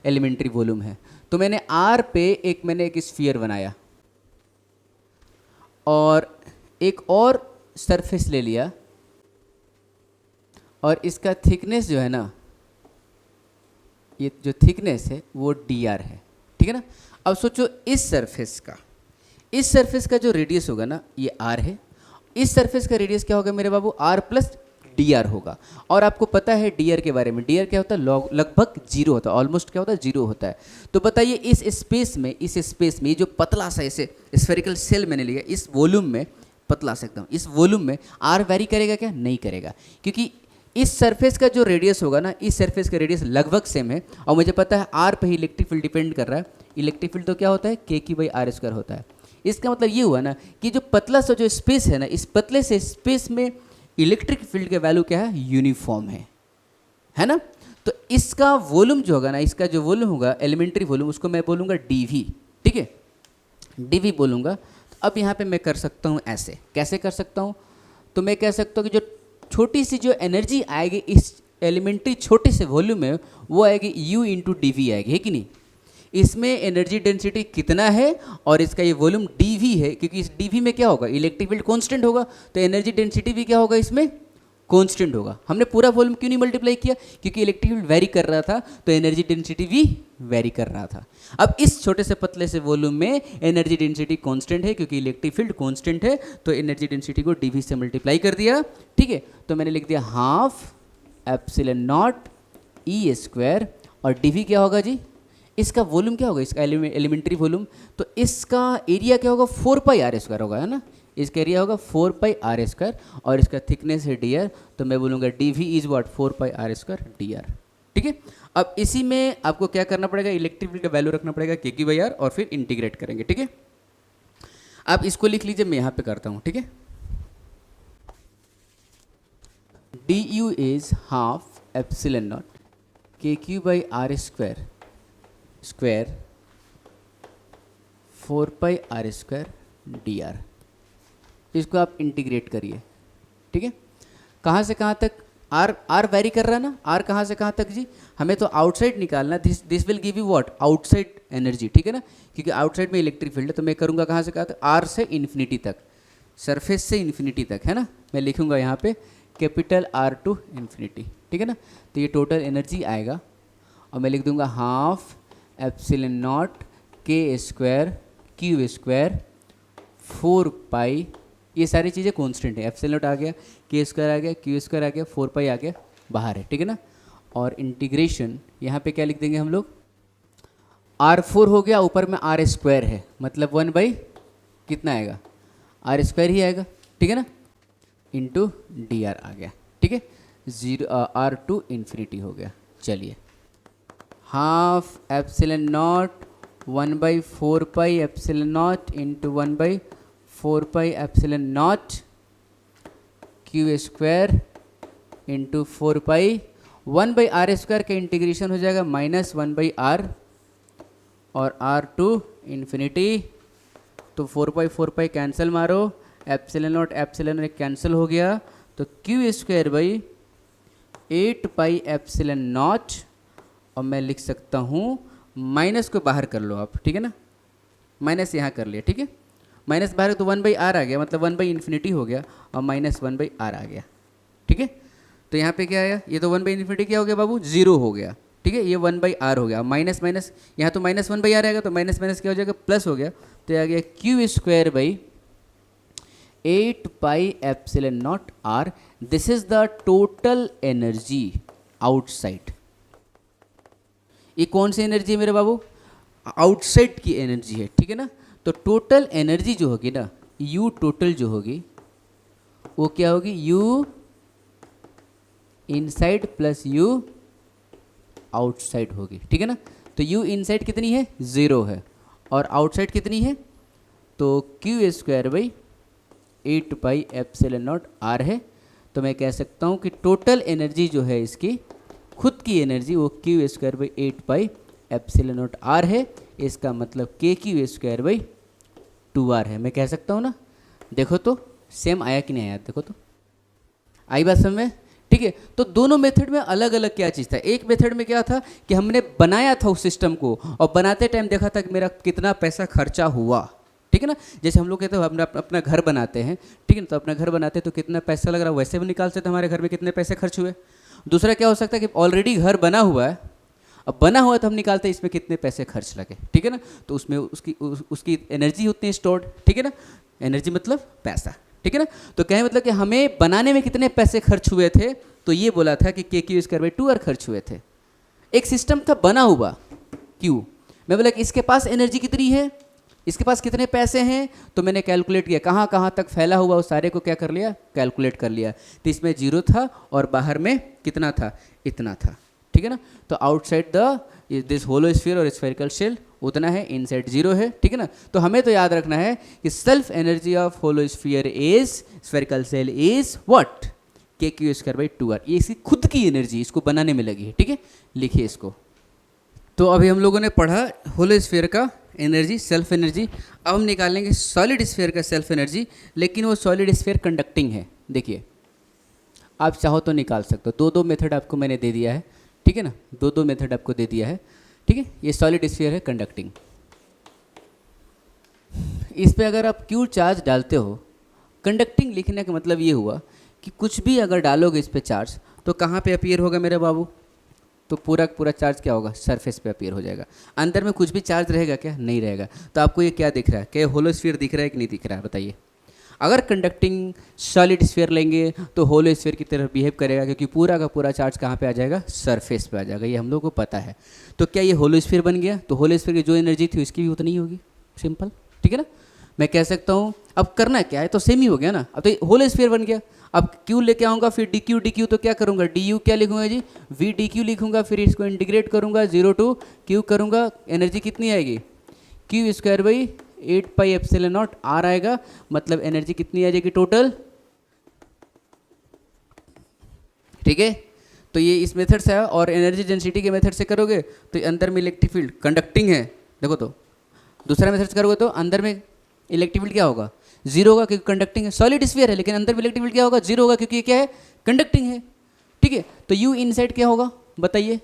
एलिमेंट्री वॉल्यूम है। तो मैंने आर पे मैंने एक स्फीयर बनाया और एक और सरफेस ले लिया, और इसका थिकनेस जो है ना, ये जो थिकनेस है वो डी आर है, ठीक है ना। अब सोचो इस सरफेस का जो रेडियस होगा ना, ये आर है, इस सरफेस का रेडियस क्या होगा मेरे बाबू? आर प्लस डी आर होगा। और आपको पता है डी आर के बारे में, डी आर क्या होता है? लगभग जीरो होता है, ऑलमोस्ट क्या होता है? जीरो होता है। तो बताइए इस स्पेस में ये जो पतला सा ऐसे स्फेरिकल सेल मैंने लिया, इस वॉल्यूम में पतला सा एकदम, इस वॉल्यूम में आर वेरी करेगा क्या? नहीं करेगा, क्योंकि इस सरफेस का जो रेडियस होगा ना, इस सरफेस का रेडियस लगभग सेम है, और मुझे पता है आर पे ही इलेक्ट्रिक फील्ड डिपेंड कर रहा है। इलेक्ट्रिक फील्ड तो क्या होता है? के क्यू बाई आर स्क्वायर होता है। इसका मतलब ये हुआ ना कि जो पतला सा जो स्पेस है ना, इस पतले से स्पेस में इलेक्ट्रिक फील्ड का वैल्यू क्या है? यूनिफॉर्म है ना। तो इसका वॉल्यूम जो होगा ना, इसका जो वॉल्यूम होगा एलिमेंट्री वॉल्यूम, उसको मैं बोलूँगा डीवी, ठीक है, डीवी बोलूँगा। तो अब यहाँ पे मैं कर सकता हूँ ऐसे, कैसे कर सकता हूँ? तो मैं कह सकता हूँ कि जो छोटी सी जो एनर्जी आएगी इस एलिमेंट्री छोटे से वॉल्यूम में, वो आएगी U इंटू डी वी आएगी, है कि नहीं। इसमें एनर्जी डेंसिटी कितना है और इसका ये वॉल्यूम dv है, क्योंकि इस dv में क्या होगा? इलेक्ट्रिक फील्ड कांस्टेंट होगा, तो एनर्जी डेंसिटी भी क्या होगा? इसमें कांस्टेंट होगा। हमने पूरा वॉल्यूम क्यों नहीं मल्टीप्लाई किया? क्योंकि इलेक्ट्रिक फील्ड वेरी कर रहा था, तो एनर्जी डेंसिटी भी वेरी कर रहा था। अब इस छोटे से पतले से वॉल्यूम में एनर्जी डेंसिटी कांस्टेंट है, क्योंकि इलेक्ट्रिक फील्ड कांस्टेंट है, तो एनर्जी डेंसिटी को dv से मल्टीप्लाई कर दिया, ठीक है। तो मैंने लिख दिया half epsilon naught E square, और dv क्या होगा जी? इसका वॉल्यूम क्या होगा? इसका एलिमेंट्री वॉल्यूम, तो इसका एरिया क्या होगा? 4 पाई आर स्क्वायर होगा, है ना। इसका एरिया होगा 4 पाई आर स्क्वायर, और इसका थिकनेस है डी आर, तो मैं बोलूँगा dv is what? 4 pi are square D r, ठीक है। अब इसी में आपको क्या करना पड़ेगा? इलेक्ट्रिक फील्ड का वैल्यू रखना पड़ेगा के क्यू बाई आर, और फिर इंटीग्रेट करेंगे, ठीक है। आप इसको लिख लीजिए, मैं यहाँ पे करता हूँ, ठीक है। D U is half epsilon naught K Q by R square 4 pi are square D R. इसको आप इंटीग्रेट करिए, ठीक है। कहाँ से कहाँ तक? आर वेरी कर रहा है ना, आर कहाँ से कहाँ तक जी? हमें तो आउटसाइड निकालना, this will give you what? Outside energy, ठीक है ना, क्योंकि आउटसाइड में इलेक्ट्रिक फील्ड है। तो मैं करूँगा कहाँ से कहाँ तक? आर से इन्फिनिटी तक, सरफेस से इन्फिनिटी तक, है ना। मैं लिखूँगा यहाँ पे कैपिटल आर टू इन्फिनिटी, ठीक है ना। तो ये टोटल एनर्जी आएगा, और मैं लिख दूँगा हाफ एप्सिलॉन नॉट के स्क्वायर क्यू स्क्वायर 4 पाई, ये सारी चीज़ें कांस्टेंट है। एप्सिलॉन नॉट आ गया, के स्क्वायर आ गया, क्यू स्क्वायर आ गया, 4 पाई आ गया, बाहर है, ठीक है ना। और इंटीग्रेशन यहाँ पे क्या लिख देंगे हम लोग? R4 हो गया, ऊपर में आर स्क्वायर है, मतलब 1 बाई कितना आएगा? आर स्क्वायर ही आएगा, ठीक है ना, इंटू डी आर आ गया, ठीक है। 0 आर टू इन्फिनिटी हो गया। चलिए, half epsilon not 1 by 4 pi epsilon not into 1 by 4 pi epsilon not Q square into 4 pi, 1/r² का इंटीग्रेशन हो जाएगा -1/r और r टू इन्फिनिटी, तो 4 कैंसिल मारो, एप्सिलॉन नॉट एप्सिलॉन एक कैंसिल हो गया, तो q²/8πε0, और मैं लिख सकता हूँ, माइनस को बाहर कर लो आप, ठीक है ना, माइनस यहाँ कर लिया, ठीक है, माइनस बाहर तो 1/r आ गया, मतलब 1/∞ हो गया और -1/r आ गया, ठीक है। तो यहाँ पे क्या आया, ये तो 1/∞ क्या हो गया बाबू, 0 हो गया, ठीक है, ये 1/r हो गया, माइनस माइनस यहाँ तो -1/r आएगा, तो माइनस माइनस क्या हो जाएगा, प्लस हो गया, तो आ गया q²/8πε0r, this is the total energy outside. ये कौन सी एनर्जी है मेरे बाबू, आउटसाइड की एनर्जी है, ठीक है ना। तो टोटल एनर्जी जो होगी ना, U टोटल जो होगी वो क्या होगी, U inside plus U outside होगी, ठीक है ना। तो U इनसाइड कितनी है, 0 है, और आउटसाइड कितनी है, तो q²/8πε0r है। तो मैं कह सकता हूँ कि टोटल एनर्जी जो है इसकी खुद की एनर्जी वो q²/8πε0r है, इसका मतलब kq²/2r है, मैं कह सकता हूँ ना। देखो तो सेम आया कि नहीं आया, देखो तो आई बात समझ में, ठीक है। तो दोनों मेथड में अलग अलग क्या चीज़ था, एक मेथड में क्या था कि हमने बनाया था उस सिस्टम को और बनाते टाइम देखा था कि मेरा कितना पैसा खर्चा हुआ, ठीक है ना। जैसे हम लोग कहते हैं अपना घर बनाते हैं, ठीक है ना, तो अपना घर बनाते हैं तो कितना पैसा लग रहा है वैसे भी निकाल सकते हैं हमारे घर में कितने पैसे खर्च हुए। दूसरा क्या हो सकता है कि ऑलरेडी घर बना हुआ है, अब बना हुआ है तो हम निकालते हैं इसमें कितने पैसे खर्च लगे, ठीक है ना, तो उसमें उसकी एनर्जी होती है स्टोर्ड, ठीक है ना, एनर्जी मतलब पैसा, ठीक है ना। तो कहें मतलब कि हमें बनाने में कितने पैसे खर्च हुए थे, तो ये बोला था कि kq²/2r खर्च हुए थे। एक सिस्टम था बना हुआ क्यू, मैं बोला कि इसके पास एनर्जी कितनी है, इसके पास कितने पैसे हैं, तो मैंने कैलकुलेट किया कहाँ कहाँ तक फैला हुआ उस सारे को क्या कर लिया, कैलकुलेट कर लिया। तो इसमें 0 था और बाहर में कितना था, इतना था, ठीक है ना। तो outside the this hollow sphere और स्फेरिकल शेल उतना है, इनसाइड 0 है, ठीक है ना। तो हमें तो याद रखना है कि self energy of hollow sphere is spherical shell is what, kq²/2r, ये इसकी खुद की एनर्जी इसको बनाने में लगी है, ठीक है, लिखिए इसको। तो अभी हम लोगों ने पढ़ा होलो स्फीयर का एनर्जी, सेल्फ एनर्जी। अब हम निकालेंगे सॉलिड स्फीयर का सेल्फ एनर्जी, लेकिन वो सॉलिड स्फीयर कंडक्टिंग है। देखिए आप चाहो तो निकाल सकते हो, दो मेथड आपको मैंने दे दिया है, ठीक है ना, दो मेथड आपको दे दिया है, ठीक है। ये सॉलिड स्फीयर है कंडक्टिंग, इस पे अगर आप क्यू चार्ज डालते हो, कंडक्टिंग लिखने का मतलब ये हुआ कि कुछ भी अगर डालोगे इस पे चार्ज तो कहाँ पे अपीयर होगा मेरे बाबू, तो पूरा चार्ज क्या होगा, सरफेस पे अपीयर हो जाएगा। अंदर में कुछ भी चार्ज रहेगा क्या, नहीं रहेगा। तो आपको ये क्या दिख रहा है, क्या होलो स्फीयर दिख रहा है कि नहीं दिख रहा है, बताइए। अगर कंडक्टिंग सॉलिड स्फीयर लेंगे तो होलो स्फीयर की तरह बिहेव करेगा, क्योंकि पूरा का पूरा चार्ज कहाँ पे आ जाएगा, सरफेस पे आ जाएगा, ये हम लोग को पता है। तो क्या ये होलो स्फीयर बन गया, तो होलो स्फीयर की जो एनर्जी थी उसकी भी उतनी ही होगी, सिंपल, ठीक है ना। मैं कह सकता हूँ अब करना क्या है, तो सेम ही हो गया ना, अब तो होलो स्फीयर बन गया। अब क्यू लेके आऊँगा, फिर डी क्यू तो क्या करूँगा, डी यू क्या लिखूँगा जी, वी डी क्यू लिखूँगा, फिर इसको इंटीग्रेट करूँगा 0 टू क्यू करूँगा, एनर्जी कितनी आएगी, q²/8πε0r आएगा, मतलब एनर्जी कितनी आ जाएगी टोटल, ठीक है। तो ये इस मेथड से है, और एनर्जी डेंसिटी के मेथड से करोगे तो अंदर में इलेक्ट्रिक फील्ड कंडक्टिंग है, देखो तो दूसरा मेथड से करोगे तो अंदर में इलेक्ट्रिक फील्ड क्या होगा, 0 होगा, क्योंकि कंडक्टिंग है, सॉलिड स्फीयर है लेकिन अंदर में इलेक्ट्रिक फील्ड क्या होगा, 0 होगा, क्योंकि ये क्या है, कंडक्टिंग है, ठीक है। तो U इनसाइड क्या होगा बताइए,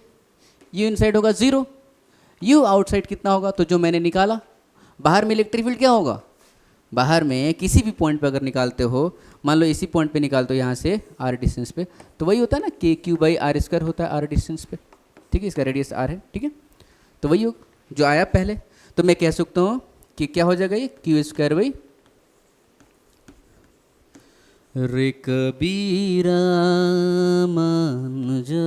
U इनसाइड होगा 0, U आउटसाइड कितना होगा, तो जो मैंने निकाला। बाहर में इलेक्ट्रिक फील्ड क्या होगा, बाहर में किसी भी पॉइंट पे अगर निकालते हो, मान लो इसी पॉइंट पे निकालते हो यहाँ से r डिस्टेंस पे, तो वही होता है ना kq/r² होता है r डिस्टेंस पे, ठीक है, इसका रेडियस r है, ठीक है। तो वही होगा जो आया पहले। तो मैं कह सकता हूँ कि क्या हो जाएगा, ये q²/ रे कबीरा मान जा,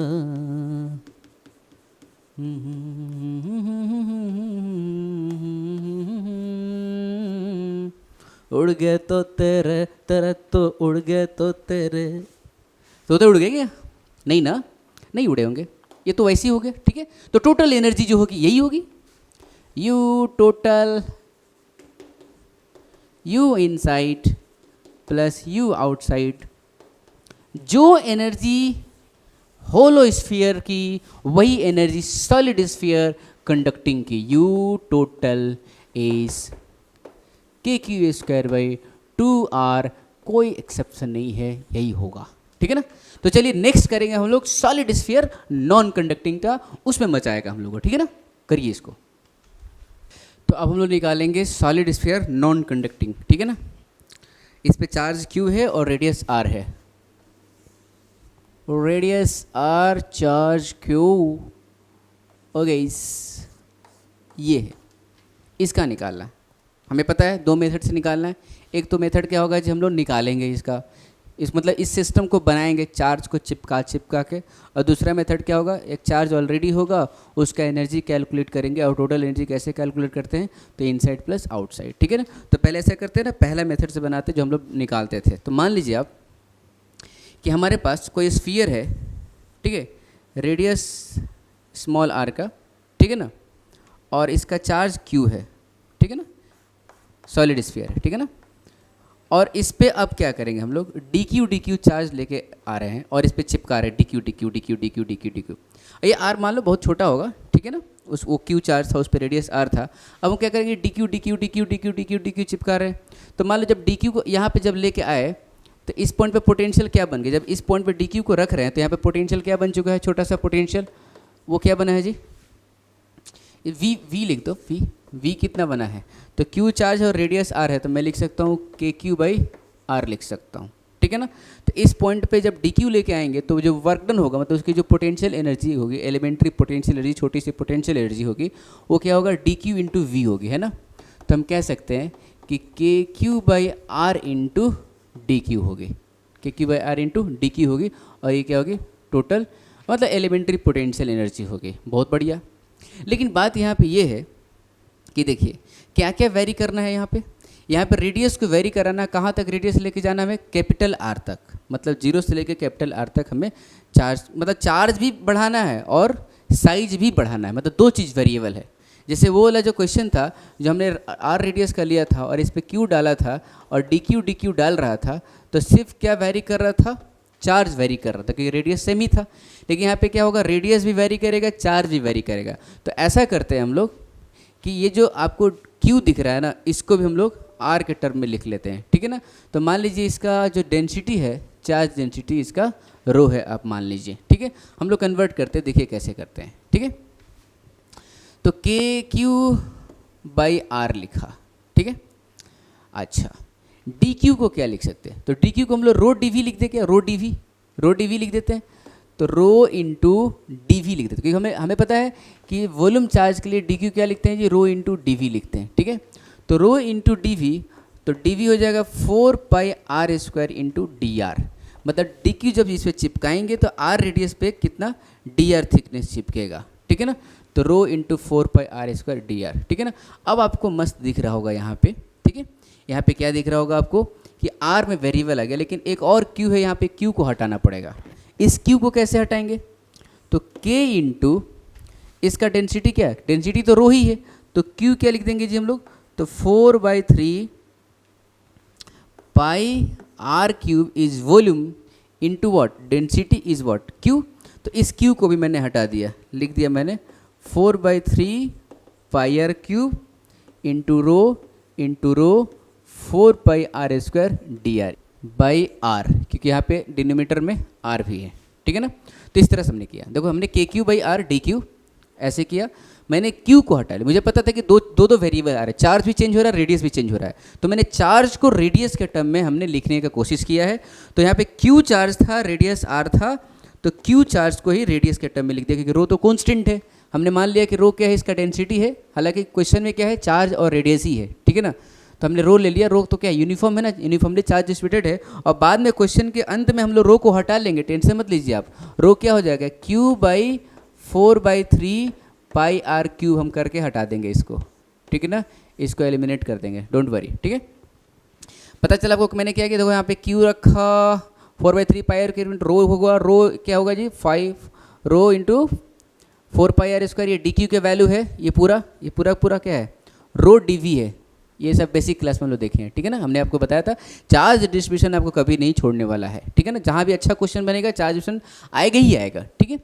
उड़ गए तो तेरे तेरे तो उड़ गए तो तेरे, तो उड़ गए क्या, नहीं ना, नहीं उड़े होंगे, ये तो वैसे ही हो गया, ठीक है। तो टोटल एनर्जी जो होगी यही होगी, you total, you inside plus you outside. जो एनर्जी होलो स्फीयर की वही एनर्जी सॉलिड स्फीयर कंडक्टिंग की, you total is K Q square by 2r, कोई एक्सेप्शन नहीं है, यही होगा। ठीक है ना। तो चलिए नेक्स्ट करेंगे हम लोग सॉलिड स्फीयर नॉन कंडक्टिंग का, उसमें मजा आएगा हम लोग को। ठीक है ना, करिए इसको। तो अब हम लोग निकालेंगे सॉलिड स्फीयर नॉन कंडक्टिंग। ठीक है ना, इस पे चार्ज q है और रेडियस r है, radius r, charge q। Okay, ये है, इसका निकालना है। हमें पता है दो मेथड से निकालना है। एक तो मेथड क्या होगा जी, हम लोग निकालेंगे इसका, इस मतलब इस सिस्टम को बनाएंगे चार्ज को चिपका के, और दूसरा मेथड क्या होगा, एक चार्ज ऑलरेडी होगा उसका एनर्जी कैलकुलेट करेंगे। और टोटल एनर्जी कैसे कैलकुलेट करते हैं, तो इनसाइड प्लस आउटसाइड। ठीक है ना। तो पहले ऐसा करते हैं ना, पहला मेथड से बनाते जो हम लोग निकालते थे। तो मान लीजिए आप कि हमारे पास कोई स्फीयर है, ठीक है, रेडियस स्मॉल r का, ठीक है ना, और इसका चार्ज q है, ठीक है ना, सॉलिड स्फीयर है, ठीक है ना। और इस पे अब क्या करेंगे हम लोग, dq चार्ज लेके आ रहे हैं और इस पे चिपका रहे हैं dq। ये r मान लो बहुत छोटा होगा, ठीक है ना, उस वो q चार्ज था, उस पे रेडियस r था। अब हम क्या करेंगे, dq चिपका रहे हैं। तो मान लो जब dq को यहाँ पे जब लेके आए तो इस पॉइंट पे पोटेंशियल क्या बन गया, जब इस पॉइंट पे dq को रख रहे हैं तो यहाँ पे पोटेंशियल क्या बन चुका है, छोटा सा पोटेंशियल। वो क्या बना है जी, v लिख दो, v कितना बना है, तो q चार्ज और रेडियस r है, तो मैं लिख सकता हूँ kq/r लिख सकता हूँ। ठीक है ना। तो इस पॉइंट पे जब dq लेके आएंगे तो जो वर्क डन होगा, मतलब उसकी जो पोटेंशियल एनर्जी होगी, एलिमेंट्री पोटेंशियल एनर्जी, छोटी सी पोटेंशियल एनर्जी होगी, वो क्या होगा, dq इंटू वी होगी, है ना। तो हम कह सकते हैं कि kq/r इंटू dq होगी, kq/r इंटू dq होगी, और ये क्या होगी, टोटल मतलब एलिमेंट्री पोटेंशियल एनर्जी होगी। बहुत बढ़िया। लेकिन बात यहाँ पे ये है कि देखिए क्या क्या वेरी करना है यहाँ पे रेडियस को वेरी कराना। कहाँ तक रेडियस लेके जाना हमें, कैपिटल R तक, मतलब 0 से लेके कैपिटल R तक हमें चार्ज, मतलब चार्ज भी बढ़ाना है और साइज भी बढ़ाना है, मतलब दो चीज़ वेरिएबल है। जैसे वो वाला जो क्वेश्चन था जो हमने R रेडियस का लिया था और इस पर Q डाला था और dq डाल रहा था, तो सिर्फ क्या वेरी कर रहा था, चार्ज वेरी कर रहा था, क्योंकि रेडियस सेम ही था। लेकिन यहाँ पे क्या होगा, रेडियस भी वेरी करेगा, चार्ज भी वेरी करेगा। तो ऐसा करते हैं हम लोग कि ये जो आपको Q दिख रहा है ना, इसको भी हम लोग R के टर्म में लिख लेते हैं। ठीक है ना। तो मान लीजिए इसका जो डेंसिटी है, चार्ज डेंसिटी इसका रो है, आप मान लीजिए। ठीक है, हम लोग कन्वर्ट करते हैं, देखिए कैसे करते हैं। ठीक है, तो kq/r लिखा, ठीक है। अच्छा, dq को क्या लिख सकते हैं, तो dq को हम लोग रो dv लिख दें, क्या रो dv लिख देते हैं। तो रो इंटू dv लिख देते हैं, क्योंकि हमें पता है कि वॉल्यूम चार्ज के लिए dq क्या लिखते हैं जी, रो इंटू dv लिखते हैं। ठीक है, तो रो इंटू dv, तो dv हो जाएगा 4πr² इंटू dr, मतलब dq जब इस पर चिपकाएंगे तो r रेडियस पे कितना dr थिकनेस चिपकेगा। ठीक है ना, तो रो इंटू 4πr² dr। ठीक है ना। अब आपको मस्त दिख रहा होगा यहाँ पे, ठीक है, यहाँ पे क्या दिख रहा होगा आपको कि r में वेरिएबल आ गया, लेकिन एक और q है, यहाँ पे q को हटाना पड़ेगा। इस q को कैसे हटाएंगे, तो k इंटू इसका डेंसिटी क्या है, डेंसिटी तो रो ही है, तो q क्या लिख देंगे जी हम लोग, तो 4/3 πr³ is volume into what, density is what, q। तो इस q को भी मैंने हटा दिया, लिख दिया मैंने 4/3 πr³ into rho 4πr² dr by r, क्योंकि यहाँ पे डिनोमीटर में r भी है। ठीक है ना। तो इस तरह से हमने किया, देखो हमने kq/r dq ऐसे किया, मैंने q को हटा लिया। मुझे पता था कि दो वेरिएबल आ रहे हैं, चार्ज भी चेंज हो रहा है, रेडियस भी चेंज हो रहा है, तो मैंने चार्ज को रेडियस के टर्म में हमने लिखने का कोशिश किया है। तो यहाँ पे q चार्ज था, रेडियस r था, तो q चार्ज को ही रेडियस के टर्म में लिख दिया, क्योंकि रो तो कॉन्स्टेंट है। हमने मान लिया कि रो क्या है, इसका डेंसिटी है, हालांकि क्वेश्चन में क्या है, चार्ज और रेडियस ही है। ठीक है ना, तो हमने रो ले लिया, रो तो क्या यूनिफॉर्म है ना, यूनिफॉर्मली चार्ज डिस्ट्रीब्यूटेड है। और बाद में क्वेश्चन के अंत में हम लोग रो को हटा लेंगे, टेंशन मत लीजिए आप। रो क्या हो जाएगा, q/4/3 πr³ हम करके हटा देंगे इसको। ठीक है ना, इसको एलिमिनेट कर देंगे, डोंट वरी। ठीक है, पता चला आपको मैंने क्या किया, देखो यहाँ पे q रखा, 4/3 πr³ रो होगा, रो क्या होगा जी, 5 रो इंटू 4πr², ये dq के वैल्यू है, ये पूरा क्या है, रो dv है, ये सब बेसिक क्लास में हम लोग देखे हैं, ठीक है ना। हमने आपको बताया था चार्ज डिस्ट्रीब्यूशन आपको कभी नहीं छोड़ने वाला है, ठीक है ना। जहाँ भी अच्छा क्वेश्चन बनेगा चार्ज डिस्ट्रीब्यूशन आएगा ही आएगा, ठीक है।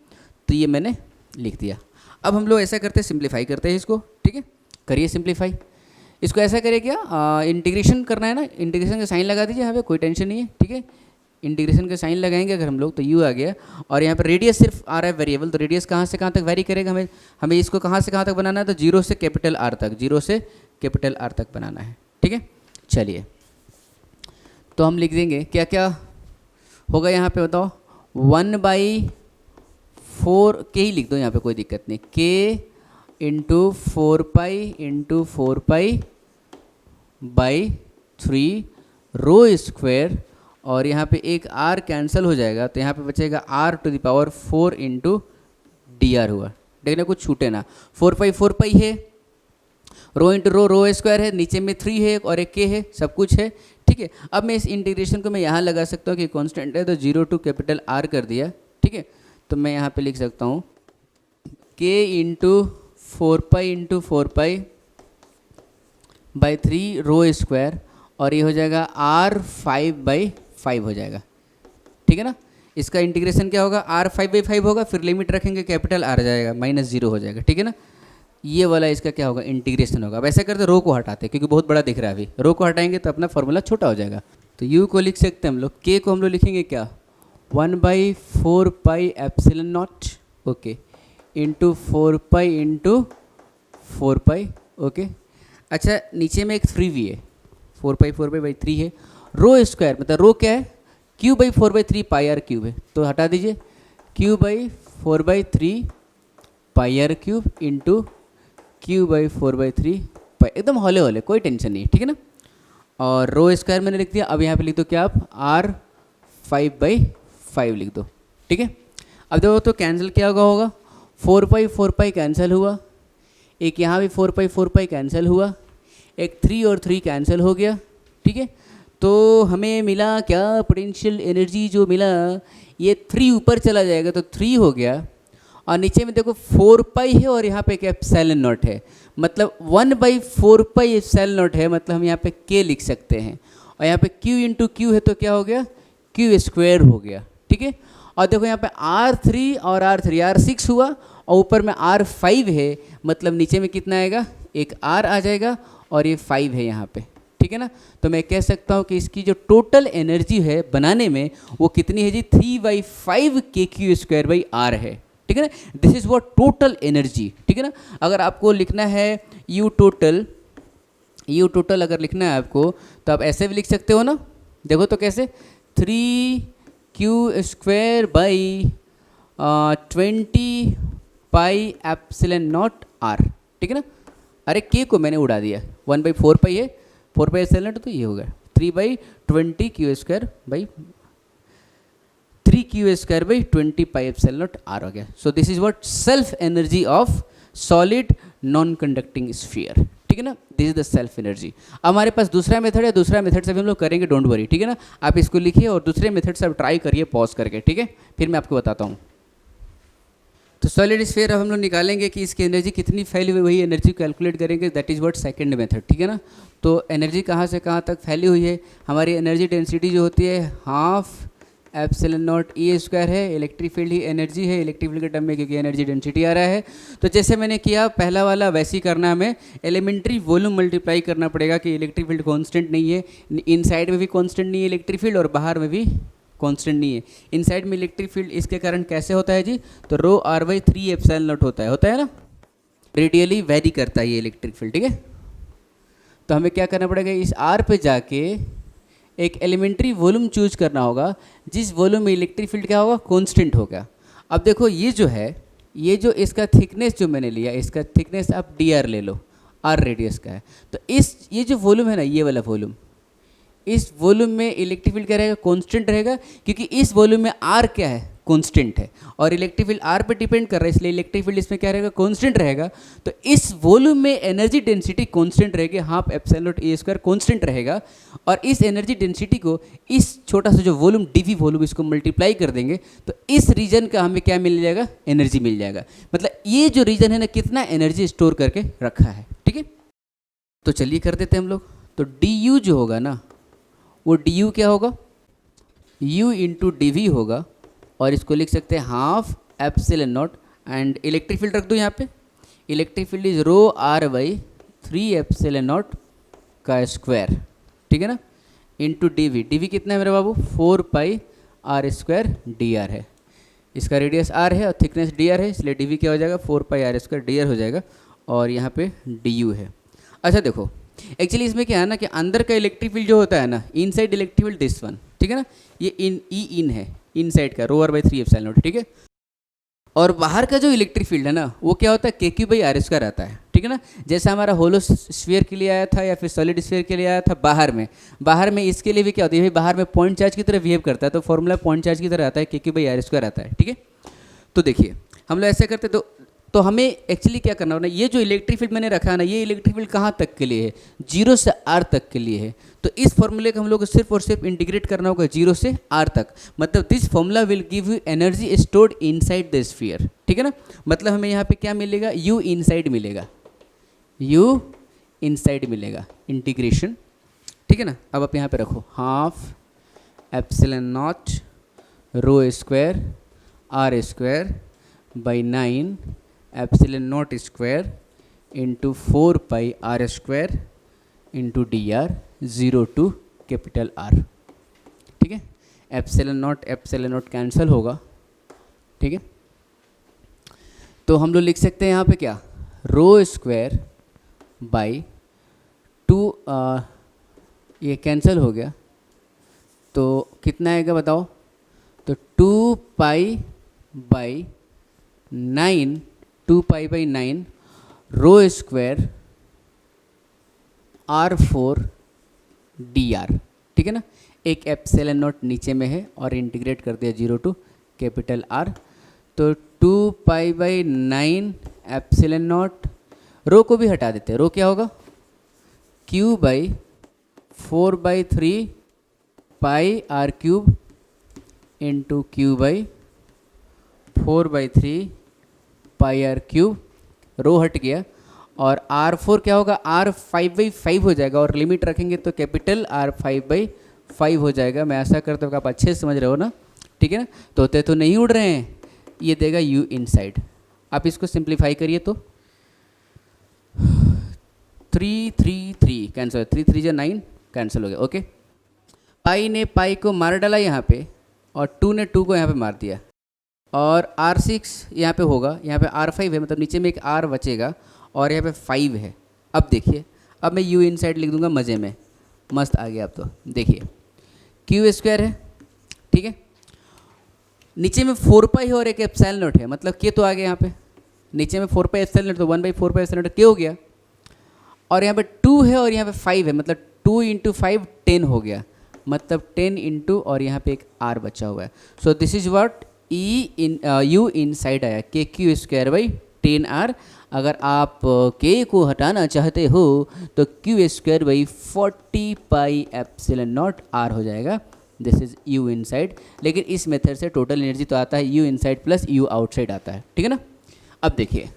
तो ये मैंने लिख दिया। अब हम लोग ऐसा करते हैं, सिंप्लीफाई करते हैं इसको, ठीक है। करिए सिंप्लीफाई। इसको ऐसा करिए क्या, इंटीग्रेशन करना है ना, इंटीग्रेशन का साइन लगा दीजिए यहाँ पे, कोई टेंशन नहीं है, ठीक है। इंटीग्रेशन का साइन लगाएंगे अगर हम लोग तो यू आ गया, और यहाँ पर रेडियस सिर्फ आ रहा है वेरिएबल, तो रेडियस कहाँ से कहाँ तक वेरी करेगा, हमें इसको कहाँ से कहाँ तक बनाना है, तो 0 से कैपिटल आर तक, 0 से कैपिटल आर तक बनाना है, ठीक है। चलिए तो हम लिख देंगे क्या क्या होगा यहाँ पे बताओ, 1/4 के ही लिख दो यहाँ पे, कोई दिक्कत नहीं, k इंटू 4π/3 रो स्क्वायर, और यहाँ पे एक r कैंसिल हो जाएगा तो यहाँ पे बचेगा r⁴ इंटू dr हुआ, देखना कुछ छूटे ना। 4π है, रो इंटू रो स्क्वायर है, नीचे में 3 है और एक k है, सब कुछ है, ठीक है। अब मैं इस इंटीग्रेशन को मैं यहाँ लगा सकता हूँ कि कांस्टेंट है, तो 0 टू कैपिटल R कर दिया, ठीक है। तो मैं यहाँ पे लिख सकता हूँ k इंटू 4π/3 रो स्क्वायर, और ये हो जाएगा r5/5 हो जाएगा, ठीक है ना। इसका इंटीग्रेशन क्या होगा, r5/5 होगा, फिर लिमिट रखेंगे कैपिटल R जाएगा, -0 हो जाएगा, ठीक है ना। ये वाला इसका क्या होगा, इंटीग्रेशन होगा। अब ऐसा करते रो को हटाते क्योंकि बहुत बड़ा दिख रहा है अभी, रो को हटाएंगे तो अपना फॉर्मूला छोटा हो जाएगा। तो u को लिख सकते हैं हम लोग, k को हम लोग लिखेंगे क्या, 1/4πε0 ओके इंटू 4π, ओके। अच्छा नीचे में एक 3 भी है, 4π/3 है। रो स्क्वायर मतलब रो क्या है, q/4/3 πr³ है, तो हटा दीजिए, q/4/3 πr³ इंटू q/4/3 एकदम हौले हौले, कोई टेंशन नहीं, ठीक है ना। और रो स्क्वायर मैंने लिख दिया। अब यहाँ पे लिख दो क्या आप, r5/5 लिख दो, ठीक है। अब देखो तो कैंसिल क्या होगा, 4π कैंसिल हुआ, एक यहाँ भी 4π कैंसिल हुआ, एक 3 और 3 कैंसिल हो गया, ठीक है। तो हमें मिला क्या, पोटेंशियल एनर्जी जो मिला ये 3 ऊपर चला जाएगा तो 3 हो गया, और नीचे में देखो 4π है और यहाँ पे क्या ε0 है, मतलब 1/4πε0 है, मतलब हम यहाँ पे k लिख सकते हैं, और यहाँ पे q इंटू q है तो क्या हो गया, q² हो गया, ठीक है। और देखो यहाँ पे r3 और r6 हुआ, और ऊपर में r5 है, मतलब नीचे में कितना आएगा, एक r आ जाएगा, और ये 5 है यहाँ पे, ठीक है ना। तो मैं कह सकता हूँ कि इसकी जो टोटल एनर्जी है बनाने में वो कितनी है जी, 3/5 kq²/r है, ठीक है ना। This is what total energy, ठीक है ना। अगर आपको लिखना है यू टोटल अगर लिखना है आपको तो आप ऐसे भी लिख सकते हो ना, देखो तो कैसे, 3q²/20πε0r, ठीक है ना। अरे k को मैंने उड़ा दिया, 1/4π है, 4πε0 तो ये होगा 3/20q²/20πε0r हो गया। So this is what self energy of solid non conducting sphere, ठीक है ना। This is the self energy. अब हमारे पास दूसरा मेथड है, दूसरा मेथड से भी हम लोग करेंगे, डोंट वरी, ठीक है ना। आप इसको लिखिए और दूसरे मेथड से आप ट्राई करिए पॉज करके, ठीक है, फिर मैं आपको बताता हूँ। तो सॉलिड स्फीयर अब हम लोग निकालेंगे कि इसकी एनर्जी कितनी फैली हुई, वही एनर्जी कैलकुलेट करेंगे, that is what second method, ठीक है ना। तो एनर्जी कहाँ से कहाँ तक फैली हुई है, हमारी एनर्जी डेंसिटी जो होती है 12ε0 E² है, इलेक्ट्रिक फील्ड ही एनर्जी है, इलेक्ट्रिक फील्ड के टर्म में क्योंकि एनर्जी डेंसिटी आ रहा है। तो जैसे मैंने किया पहला वाला वैसे ही करना, हमें एलिमेंट्री वॉल्यूम मल्टीप्लाई करना पड़ेगा कि इलेक्ट्रिक फील्ड कांस्टेंट नहीं है, इनसाइड में भी कांस्टेंट नहीं है इलेक्ट्रिक फील्ड, और बाहर में भी कांस्टेंट नहीं है। इनसाइड में इलेक्ट्रिक फील्ड इसके कारण कैसे होता है जी, तो ρr/3ε0 होता है ना, रेडियली वेरी करता है ये इलेक्ट्रिक फील्ड, ठीक है। तो हमें क्या करना पड़ेगा, इस r पे जाके एक एलिमेंट्री वॉल्यूम चूज करना होगा जिस वॉल्यूम में इलेक्ट्रिक फील्ड क्या होगा, कांस्टेंट होगा। अब देखो ये जो है, ये जो इसका थिकनेस जो मैंने लिया, इसका थिकनेस आप dr ले लो, r रेडियस का है। तो ये जो वॉल्यूम है ना, ये वाला वॉल्यूम, इस वॉल्यूम में इलेक्ट्रिक फील्ड क्या रहेगा, कांस्टेंट रहेगा, क्योंकि इस वॉल्यूम में r क्या है, कांस्टेंट है, और इलेक्ट्रिक फील्ड r पे डिपेंड कर रहा है, इसलिए इलेक्ट्रिक फील्ड इसमें क्या रहेगा, कांस्टेंट रहेगा। तो इस वॉल्यूम में एनर्जी डेंसिटी कांस्टेंट रहेगी, 12ε0 E² कांस्टेंट रहेगा, और इस एनर्जी डेंसिटी को इस छोटा सा जो वॉल्यूम dv वॉल्यूम इसको मल्टीप्लाई कर देंगे तो इस रीजन का हमें क्या मिल जाएगा, एनर्जी मिल जाएगा। मतलब ये जो रीजन है ना, कितना एनर्जी स्टोर करके रखा है, ठीक है। तो चलिए कर देते हैं हम लोग। तो डी यू जो होगा ना, वो डी यू क्या होगा, u इंटू डी वी होगा, और इसको लिख सकते हैं half epsilon naught, and electric field रख दो यहाँ पे, electric field is rho r by 3 epsilon naught का स्क्वायर, ठीक है ना, इंटू डी वी कितना है मेरे बाबू, 4 pi are square D r है, इसका रेडियस r है और थिकनेस डी आर है, इसलिए डी वी क्या हो जाएगा, 4 pi are square D R हो जाएगा, और यहाँ पे डी यू है। अच्छा देखो, एक्चुअली इसमें क्या है ना कि अंदर का इलेक्ट्रिक फील्ड जो होता है ना, inside electric field this one, ठीक है ना, ये इन है, इनसाइड का रो आर बाई 3 एप्सिलॉन नॉट, ठीक है। और बाहर का जो इलेक्ट्रिक फील्ड है ना, वो क्या होता है, के क्यू बाई आर स्क्वायर आता है, ठीक है ना। जैसे हमारा होलो स्फीयर के लिए आया था या फिर सॉलिड स्फीयर के लिए आया था बाहर में इसके लिए भी क्या होता है, बाहर में पॉइंट चार्ज की तरह बिहेव करता है, तो फॉर्मूला पॉइंट चार्ज की तरह आता है, के क्यू बाई आर स्क्वायर आता है, ठीक है। तो देखिए हम लोग ऐसे करते तो हमें एक्चुअली क्या करना होना, ये जो इलेक्ट्रिक फील्ड मैंने रखा है ना, ये इलेक्ट्रिक फील्ड कहाँ तक के लिए है, 0 से r तक के लिए है। तो इस फॉर्मूले को हम लोग सिर्फ और सिर्फ इंटीग्रेट करना होगा 0 से r तक, मतलब this formula will give you energy stored inside the sphere, ठीक है ना। मतलब हमें यहाँ पे क्या मिलेगा, u इनसाइड मिलेगा, u इनसाइड मिलेगा, इंटीग्रेशन, ठीक है ना। अब आप यहाँ पे रखो half epsilon naught rho square r square by 9 epsilon naught square into 4 pi are square into d r 0 to capital R, ठीक है। एप्सिलॉन नॉट कैंसिल होगा, ठीक है। तो हम लोग लिख सकते हैं यहाँ पे क्या, रो स्क्वायर बाई 2, ये कैंसिल हो गया, तो कितना आएगा बताओ, तो 2 pi by 9 rho square R4 dr, ठीक है ना। एक एप्सिलॉन नॉट नीचे में है और इंटीग्रेट कर दिया 0 टू कैपिटल R, तो 2 pi by 9 epsilon naught, rho को भी हटा देते हैं, रो क्या होगा, Q by 4 by 3 pi R cube into Q by 4 by 3 pi R cube, rho हट गया, और R4 क्या होगा, R5/5 हो जाएगा, और लिमिट रखेंगे तो कैपिटल R5/5 हो जाएगा। मैं ऐसा करता हूँ कि आप अच्छे से समझ रहे हो ना, ठीक है ना। तोते तो नहीं उड़ रहे हैं, ये देगा U इनसाइड। आप इसको सिंप्लीफाई करिए तो 3 कैंसिल, 3 जा 9 कैंसिल हो गया, ओके। पाई ने पाई को मार डाला यहाँ पे, और 2 ने 2 को यहाँ पे मार दिया, और R6 यहाँ पे होगा, यहाँ पे R5 है, मतलब नीचे में एक R बचेगा, और यहाँ पे 5 है। अब देखिए, अब मैं U इनसाइड लिख दूंगा, मज़े में मस्त आ गया। अब तो देखिए Q स्क्वायर है, ठीक है, नीचे में 4 पाई है और एक एप्सिलॉन नॉट है, मतलब K तो आ गया यहाँ पे, नीचे में 4 पाई एप्सिलॉन नॉट, तो 1/4 पाई एप्सिलॉन नॉट K हो गया, और यहाँ पे 2 है और यहाँ पे 5 है, मतलब 2 इंटू 5 10 हो गया, मतलब 10 इंटू, और यहाँ पे एक R बचा हुआ है। So this is what U inside आया, के क्यू स्क्वायर बाई 10R। अगर आप K को हटाना चाहते हो तो Q square by 40 pi epsilon not R हो जाएगा, दिस इज U इनसाइड। लेकिन इस मेथड से टोटल एनर्जी तो आता है U inside plus U outside आता है, ठीक है ना। अब देखिए,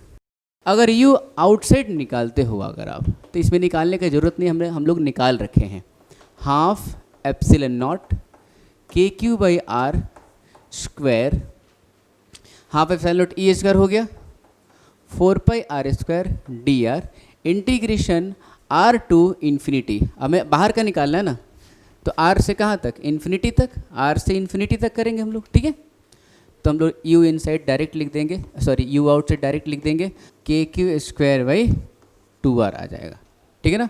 अगर U आउटसाइड निकालते हो अगर आप, तो इसमें निकालने की ज़रूरत नहीं, हम लोग निकाल रखे हैं, half epsilon naught K Q by R square, half epsilon naught E square हो गया, 4 pi are square D R, integration R to infinity. हमें बाहर का निकालना है ना, तो R से कहाँ तक, इन्फिनिटी तक, R से इन्फिनिटी तक करेंगे हम लोग, ठीक है। तो हम लोग U इनसाइड डायरेक्ट लिख देंगे, सॉरी U आउटसाइड डायरेक्ट लिख देंगे, के क्यू स्क्वायर बाई 2R आ जाएगा, ठीक है ना।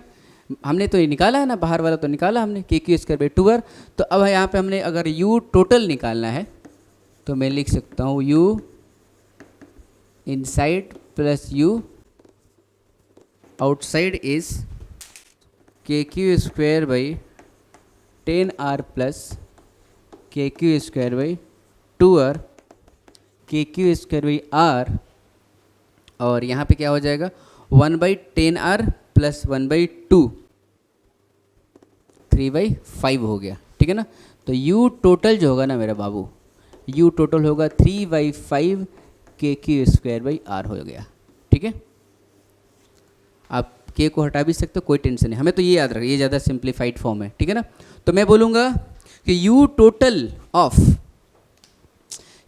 हमने तो ये निकाला है ना, बाहर वाला तो निकाला हमने, के क्यू स्क्वायर बाई 2R। तो अब यहाँ पे हमने अगर U टोटल निकालना है, तो मैं लिख सकता हूँ U inside plus U outside is K Q square by 10R plus K Q square by 2R, K Q square by R, और यहाँ पे क्या हो जाएगा 1/10R प्लस 1/2, 3/5 हो गया, ठीक है ना। तो U टोटल जो होगा ना मेरा बाबू, U टोटल होगा 3/5 के क्यू स्क्वायर बाई R हो गया, ठीक है। आप के को हटा भी सकते हो, कोई टेंशन नहीं, हमें तो ये याद रखें, ये ज़्यादा सिंप्लीफाइड फॉर्म है, ठीक है ना। तो मैं बोलूँगा कि you total of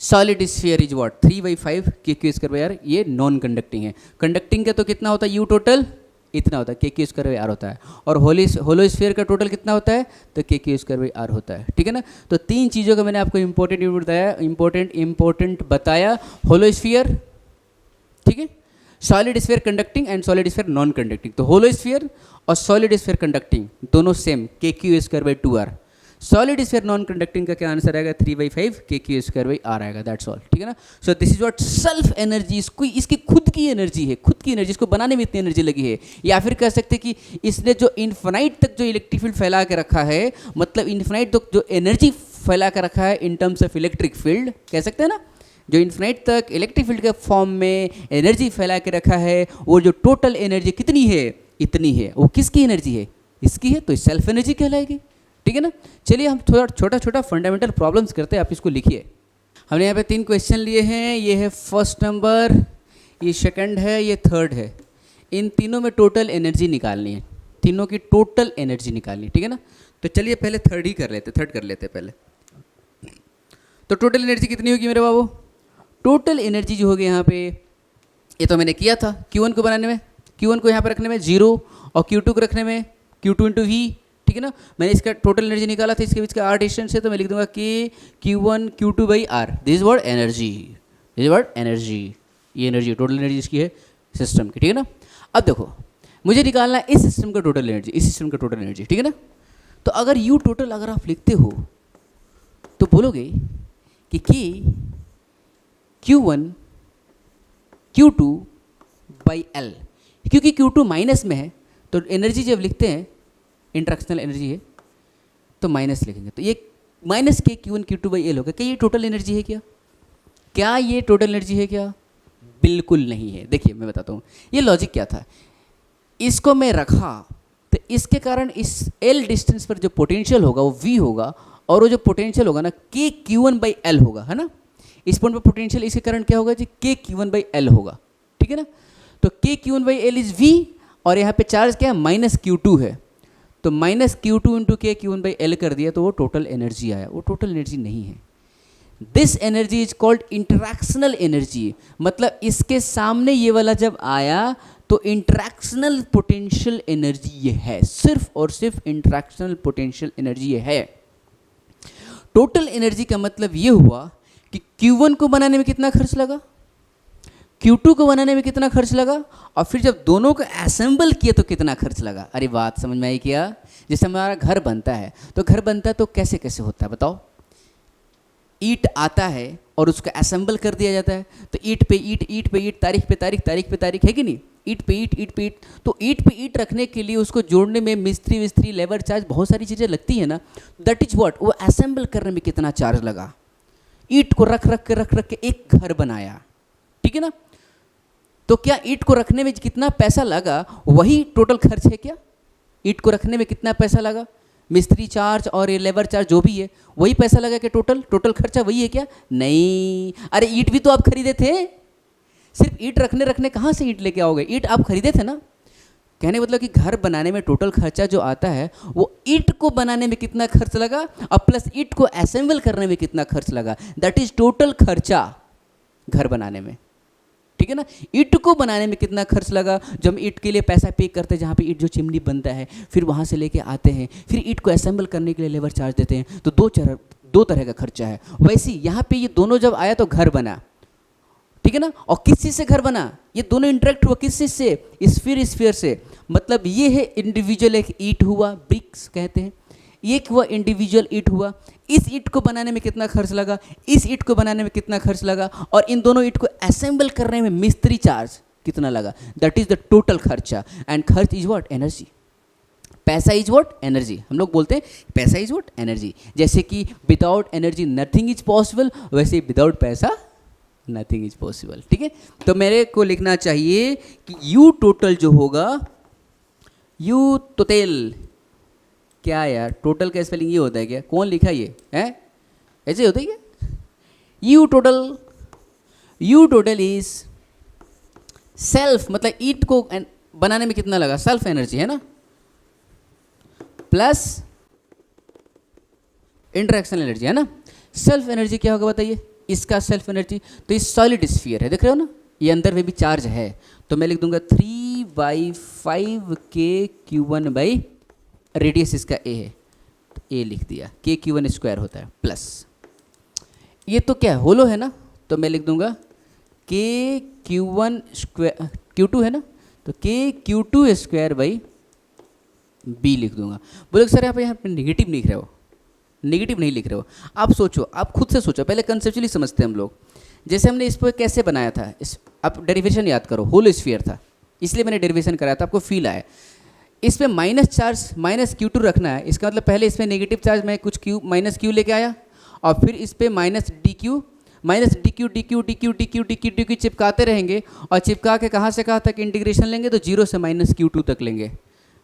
solid sphere is what 3/5 के क्यू स्क्वायर बाई आर। ये नॉन कंडक्टिंग है, कंडक्टिंग का तो कितना होता है यू टोटल इतना होता है, के क्यू स्क्वायर बाई आर होता है, और होलो स्फीयर का टोटल कितना होता है तो के क्यू स्क्वायर बाई आर होता है, ठीक है ना। तो तीन चीज़ों का मैंने आपको इंपॉर्टेंट बताया, होलो स्फीयर, ठीक है, solid sphere conducting and solid sphere non conducting. तो होलो स्फीयर और सॉलिड स्फीयर कंडक्टिंग दोनों सेम, के Q square by 2r। Solid sphere non conducting का क्या आंसर आएगा 3/5 के क्यू स्क्वायर बाई आर आएगा, दैट्स ऑल, ठीक है ना। So this is what self energy, इसकी खुद की एनर्जी है, खुद की एनर्जी, इसको बनाने में इतनी एनर्जी लगी है। या फिर कह सकते कि इसने जो इन्फिनाइट तक जो इलेक्ट्रिक फील्ड फैला के रखा है, मतलब इन्फिनाइट तक जो एनर्जी फैला के रखा है in terms of electric field, कह सकते हैं ना, जो इन्फिनाइट तक इलेक्ट्रिक फील्ड के फॉर्म में एनर्जी फैला के रखा है, वो जो टोटल एनर्जी कितनी है, इतनी है, वो किसकी एनर्जी है, इसकी है, तो सेल्फ एनर्जी कहलाएगी, ठीक है ना। चलिए हम थोड़ा छोटा छोटा फंडामेंटल प्रॉब्लम्स करते हैं, आप इसको लिखिए। हमने यहाँ पे 3 क्वेश्चन लिए हैं, ये है फर्स्ट नंबर, ये सेकंड है, ये थर्ड है। इन तीनों में टोटल एनर्जी निकालनी है, तीनों की टोटल एनर्जी निकालनी है, ठीक है ना। तो चलिए पहले थर्ड कर लेते पहले। तो टोटल एनर्जी कितनी होगी मेरे बाबू, टोटल एनर्जी जो होगी यहाँ पे, ये तो मैंने किया था Q1 को बनाने में, Q1 को यहाँ पे रखने में 0 और Q2 को रखने में Q2 × V, ठीक है ना। मैंने इसका टोटल एनर्जी निकाला था, इसके बीच का R डिस्टेंस है, तो मैं लिख दूंगा K Q1 Q2 by R, this is what energy, this is what energy, ये एनर्जी टोटल एनर्जी इसकी है सिस्टम की, ठीक है ना। अब देखो मुझे निकालना है इस सिस्टम का टोटल एनर्जी, इस सिस्टम का टोटल एनर्जी, ठीक है ना। तो अगर यू टोटल अगर आप लिखते हो तो बोलोगे कि K Q1 Q2 by L, क्योंकि Q2 माइनस में है तो एनर्जी जब लिखते हैं इंट्रैक्शनल एनर्जी है तो माइनस लिखेंगे, तो ये माइनस के Q1 Q2 बाई L होगा। क्या ये टोटल एनर्जी है क्या ये टोटल एनर्जी है क्या, बिल्कुल नहीं है। देखिए मैं बताता हूँ ये लॉजिक क्या था, इसको मैं रखा तो इसके कारण इस L डिस्टेंस पर जो पोटेंशियल होगा वो V होगा, और वो जो पोटेंशियल होगा ना के Q1 बाई L होगा, है ना। इस पॉइंट पर पोटेंशियल इसके कारण क्या होगा जी के Q1 बाई L होगा, ठीक है ना। तो के Q1 by L is V, और यहाँ पे चार्ज क्या है माइनस Q2 है, तो माइनस Q2 इंटू के Q1 बाई L कर दिया, तो वो टोटल एनर्जी आया, वो टोटल एनर्जी नहीं है। This energy is called interactional energy, मतलब इसके सामने ये वाला जब आया तो इंटरैक्शनल पोटेंशियल एनर्जी ये है, सिर्फ और सिर्फ इंटरैक्शनल पोटेंशियल एनर्जी ये है। टोटल एनर्जी का मतलब ये हुआ कि Q1 को बनाने में कितना खर्च लगा, Q2 को बनाने में कितना खर्च लगा, और फिर जब दोनों को असेंबल किया तो कितना खर्च लगा। अरे बात समझ में आई क्या, जैसे हमारा घर बनता है, तो घर बनता है तो कैसे कैसे होता है बताओ, ईंट आता है और उसको असेंबल कर दिया जाता है, तो ईंट पे ईंट, ईंट पे ईंट, तारीख पे तारीख, तारीख पे तारीख, है कि नहीं, ईंट पे ईंट, ईंट पे ईंट। तो ईंट पे ईंट रखने के लिए उसको जोड़ने में मिस्त्री लेबर चार्ज बहुत सारी चीज़ें लगती है ना, दैट इज व्हाट, वो असेंबल करने में कितना चार्ज लगा, ईंट को रख रख के एक घर बनाया, ठीक है ना। तो क्या ईंट को रखने में कितना पैसा लगा वही टोटल खर्च है क्या, ईंट को रखने में कितना पैसा लगा, मिस्त्री चार्ज और ये लेबर चार्ज जो भी है वही पैसा लगा कि टोटल खर्चा वही है क्या, नहीं। अरे ईंट भी तो आप खरीदे थे, सिर्फ ईंट रखने कहाँ से ईंट लेके आओगे, ईंट आप खरीदे थे ना। कहने का मतलब कि घर बनाने में टोटल खर्चा जो आता है वो ईंट को बनाने में कितना खर्च लगा और प्लस ईंट को असेंबल करने में कितना खर्च लगा, दैट इज टोटल खर्चा घर बनाने में, ठीक है ना। ईंट को बनाने में कितना खर्च लगा, जो हम ईंट के लिए पैसा पे करते हैं, जहाँ पे ईंट जो चिमनी बनता है, फिर वहाँ से लेके आते हैं, फिर ईंट को असेंबल करने के लिए लेबर चार्ज देते हैं, तो दो तरह का खर्चा है। वैसे यहाँ पे ये दोनों जब आया तो घर बना, ठीक है ना। और किस चीज़ से घर बना, ये दोनों इंटरेक्ट हुआ किस चीज़ से, स्फीयर से, मतलब ये है इंडिविजुअल एक ईंट हुआ, ब्रिक्स कहते हैं, एक हुआ इंडिविजुअल ईंट हुआ। इस ईंट को बनाने में कितना खर्च लगा, इस ईंट को बनाने में कितना खर्च लगा, और इन दोनों ईंट को असेंबल करने में मिस्त्री चार्ज कितना लगा, दैट इज द टोटल खर्चा। एंड खर्च इज व्हाट, एनर्जी। पैसा इज व्हाट, एनर्जी। हम लोग बोलते हैं पैसा इज व्हाट, एनर्जी। जैसे कि without energy nothing is possible, वैसे विदाउट पैसा नथिंग इज पॉसिबल, ठीक है। तो मेरे को लिखना चाहिए कि यू टोटल जो होगा, यू टोटल, क्या यार टोटल का स्पेलिंग ये होता है क्या, कौन लिखा ये है, ऐसे होता है क्या, यू टोटल इज सेल्फ, मतलब ईंट को बनाने में कितना लगा, सेल्फ एनर्जी है ना, प्लस इंटरेक्शन एनर्जी है ना। सेल्फ एनर्जी क्या होगा बताइए, इसका सेल्फ एनर्जी, तो ये सॉलिड स्फीयर है, देख रहे हो ना, ये अंदर में भी चार्ज है, तो मैं लिख दूंगा 3/5 रेडियस इसका ए है, तो ए लिख दिया, k⁴ होता है, प्लस ये तो क्या है, होलो है ना, तो मैं लिख दूंगा Q2 है ना, तो k⁴ b लिख दूंगा। बोले सर आप यहाँ पे निगेटिव लिख रहे हो, नेगेटिव नहीं लिख रहे हो। आप सोचो, आप खुद से सोचो, पहले कंसेप्चुअली समझते हैं हम लोग। जैसे हमने इसको कैसे बनाया था, आप डेरिवेशन याद करो, होल स्फीयर था, इसलिए मैंने डेरिवेशन कराया था, आपको फील आया। इस पर माइनस चार्ज -Q2 रखना है, इसका मतलब पहले इसमें नेगेटिव चार्ज मैं कुछ -Q लेके आया, और फिर इस पर -dq चिपकाते रहेंगे, और चिपका के कहाँ से कहाँ तक इंटीग्रेशन लेंगे, तो 0 से -Q2 तक लेंगे।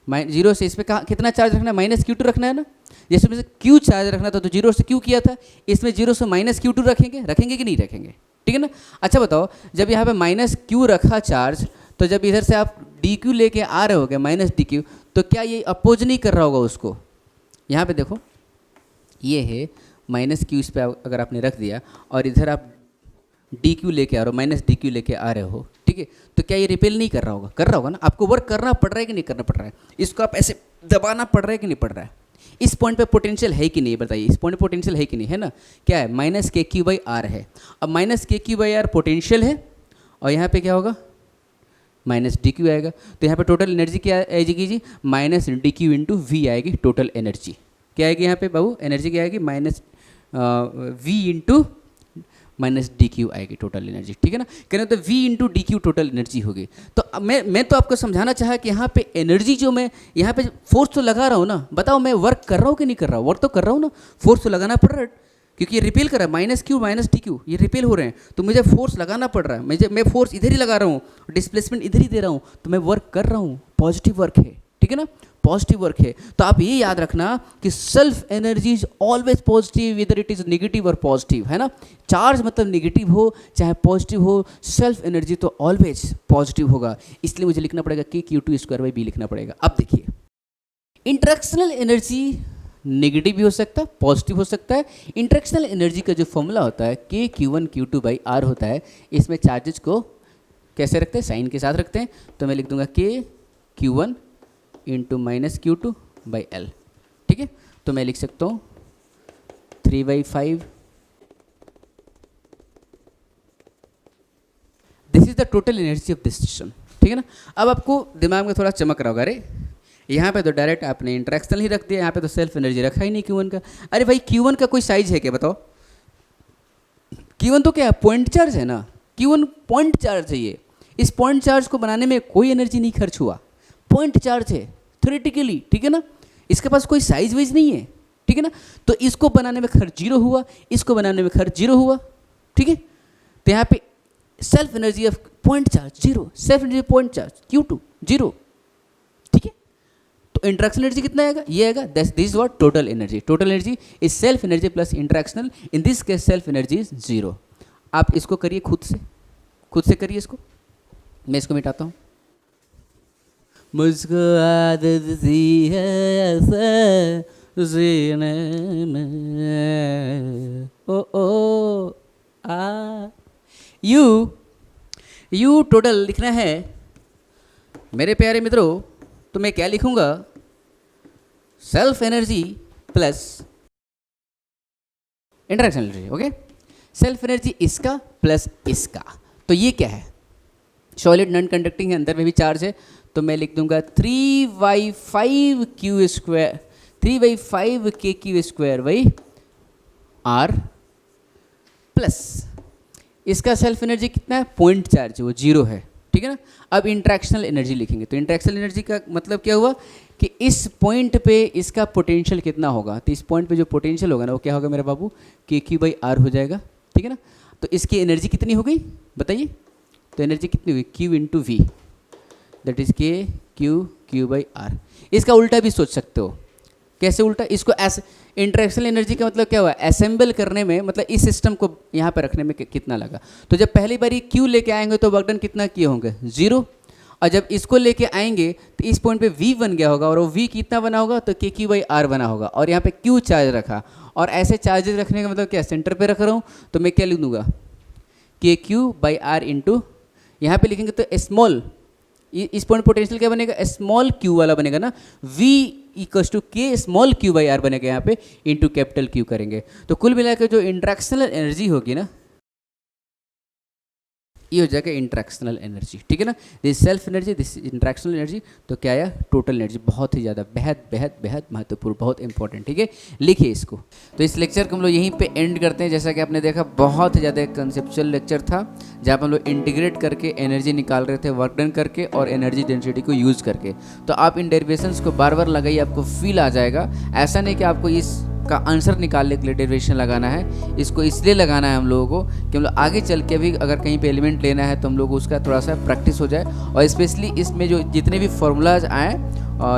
0 से इस पर कहाँ कितना चार्ज रखना है, -Q2 रखना है ना। जैसे में से Q चार्ज रखना था, तो 0 से Q किया था, इसमें 0 से -Q2 रखेंगे कि नहीं रखेंगे, ठीक है ना। अच्छा बताओ, जब यहाँ पे -Q रखा चार्ज, तो जब इधर से आप dq लेके आ रहे होगे -dq, तो क्या ये अपोज नहीं कर रहा होगा उसको। यहाँ पे देखो, ये है -Q, इस पर अगर आपने रख दिया, और इधर आप dq लेके आ रहे हो, -dq लेके आ रहे हो, ठीक है, तो क्या ये रिपेल नहीं कर रहा होगा, कर रहा होगा ना। आपको वर्क करना पड़ रहा है कि नहीं करना पड़ रहा है, इसको आप ऐसे दबाना पड़ रहा है कि नहीं पड़ रहा है। इस पॉइंट पे पोटेंशियल है कि नहीं बताइए, इस पॉइंट पे पोटेंशियल है कि नहीं, है ना। क्या है, -kq/r है। अब -kq/r पोटेंशियल है, और यहाँ पे क्या होगा, -dq आएगा, तो यहाँ पे टोटल एनर्जी क्या आएगी जी, -dq × v आएगी टोटल एनर्जी। क्या आएगी यहाँ पे बाबू, एनर्जी क्या आएगी, -v × -dq आएगी टोटल एनर्जी, ठीक है ना। कहने तो v × dq टोटल एनर्जी होगी। तो अब मैं तो आपको समझाना चाहा कि यहाँ पे एनर्जी जो मैं यहाँ पे फोर्स तो लगा रहा हूँ ना, बताओ मैं वर्क कर रहा हूँ कि नहीं कर रहा हूँ, वर्क तो कर रहा हूँ ना, फोर्स तो लगाना पड़ रहा है, क्योंकि ये रिपेल कर रहा है, -Q -dq ये रिपेल हो रहे हैं, तो मुझे फोर्स लगाना पड़ रहा है, मैं फोर्स इधर ही लगा रहा हूँ, डिस्प्लेसमेंट इधर ही दे रहा हूँ, तो मैं वर्क कर रहा हूँ, पॉजिटिव वर्क है, ठीक है ना, पॉजिटिव वर्क है। तो आप ये याद रखना कि self energy is always positive, इधर इट इज नेगेटिव और पॉजिटिव, है ना। चार्ज मतलब नेगेटिव हो चाहे पॉजिटिव हो, सेल्फ एनर्जी तो ऑलवेज पॉजिटिव होगा, इसलिए मुझे लिखना पड़ेगा k⁴ b लिखना पड़ेगा। अब देखिए, इंटरेक्शनल एनर्जी नेगेटिव भी हो सकता है, पॉजिटिव हो सकता है। इंटरेक्शनल एनर्जी का जो फॉर्मूला होता है k⁴ होता है, इसमें चार्जेस को कैसे रखते हैं, साइन के साथ रखते हैं, तो मैं लिख दूंगा k⁴ × -Q2/L, ठीक है। तो मैं लिख सकता हूँ 3/5, this is the total energy of this system, ठीक है ना। अब आपको दिमाग में थोड़ा चमक रहा होगा, अरे यहाँ पे तो डायरेक्ट आपने इंटरेक्शनल ही रख दिया, यहाँ पे तो सेल्फ एनर्जी रखा ही नहीं Q1 का। अरे भाई Q1 का कोई साइज है क्या, बताओ। Q1 तो क्या है, पॉइंट चार्ज है ना, Q1 पॉइंट चार्ज है। ये इस पॉइंट चार्ज को बनाने में कोई एनर्जी नहीं खर्च हुआ, पॉइंट चार्ज है थ्योरेटिकली, ठीक है ना, इसके पास कोई साइज वाइज नहीं है, ठीक है ना। तो इसको बनाने में खर्च 0 हुआ, इसको बनाने में खर्च 0 हुआ, ठीक है। तो यहाँ पे self energy of point charge 0, self energy point charge Q2 0, ठीक है। तो इंटरेक्शनल एनर्जी कितना आएगा, ये आएगा, this is what total energy. Total energy is self energy plus interactional, in this case self energy is 0। आप इसको करिए खुद से करिए इसको, मैं इसको मिटाता हूँ। मुझको आदत सी है ऐसे जीने में, ओ आ यू टोटल लिखना है मेरे प्यारे मित्रों, तो मैं क्या लिखूंगा, self energy plus interaction energy, okay. Self energy इसका प्लस इसका, तो ये क्या है, सॉलिड नॉन कंडक्टिंग है, अंदर में भी चार्ज है, तो मैं लिख दूंगा 3/5kq²r प्लस इसका सेल्फ एनर्जी कितना है, पॉइंट चार्ज है, वो 0 है, ठीक है ना। अब इंटरेक्शनल एनर्जी लिखेंगे, तो इंटरेक्शनल एनर्जी का मतलब क्या हुआ कि इस पॉइंट पे इसका पोटेंशियल कितना होगा, तो इस पॉइंट पे जो पोटेंशियल होगा ना, वो क्या होगा मेरा बाबू, kq/r हो जाएगा, ठीक है ना। तो इसकी एनर्जी कितनी हो गई बताइए, तो एनर्जी कितनी हुई, Q × V, that is kq/r। इसका उल्टा भी सोच सकते हो, कैसे उल्टा, इसको ऐसे, इंटरेक्शनल एनर्जी का मतलब क्या हुआ, असेंबल करने में, मतलब इस सिस्टम को यहाँ पर रखने में कितना लगा। तो जब पहली बारी Q लेके आएंगे तो वर्क डन कितना किए होंगे, 0, और जब इसको लेके आएंगे तो इस पॉइंट पे V बन गया होगा और वो V कितना बना होगा तो KQ/R बना होगा और यहाँ पे Q चार्ज रखा और ऐसे चार्जेस रखने का मतलब क्या, सेंटर पे रख रहा हूँ तो मैं क्या लिख दूंगा KQ/R इंटू यहाँ पे लिखेंगे तो स्मॉल, इस पॉइंट पोटेंशियल क्या बनेगा, स्मॉल Q वाला बनेगा ना, V equals to K small Q/R बनेगा यहाँ पे इंटू कैपिटल Q करेंगे। तो कुल मिलाकर जो इंट्रैक्शनल एनर्जी होगी ना ये हो जाएगा इंट्रैक्शनल एनर्जी, ठीक है ना। This self energy, this interactional energy, तो क्या आया टोटल एनर्जी। बहुत ही ज़्यादा बेहद बेहद बेहद महत्वपूर्ण, बहुत इंपॉर्टेंट, ठीक है। लिखिए इसको। तो इस लेक्चर को हम लोग यहीं पे एंड करते हैं। जैसा कि आपने देखा बहुत ही ज़्यादा कंसेप्चुअल लेक्चर था जहाँ पर हम लोग इंटीग्रेट करके एनर्जी निकाल रहे थे वर्क डन करके और एनर्जी डेंसिटी को यूज़ करके। तो आप इन डेरिवेशंस को बार बार लगाइए, आपको फील आ जाएगा। ऐसा नहीं कि आपको इस का आंसर निकालने के लिए डेरिवेशन लगाना है, इसको इसलिए लगाना है हम लोगों को कि हम लोग आगे चल के भी अगर कहीं पे एलिमेंट लेना है तो हम लोग उसका थोड़ा सा प्रैक्टिस हो जाए। और स्पेशली इसमें जो जितने भी फॉर्मूलाज आए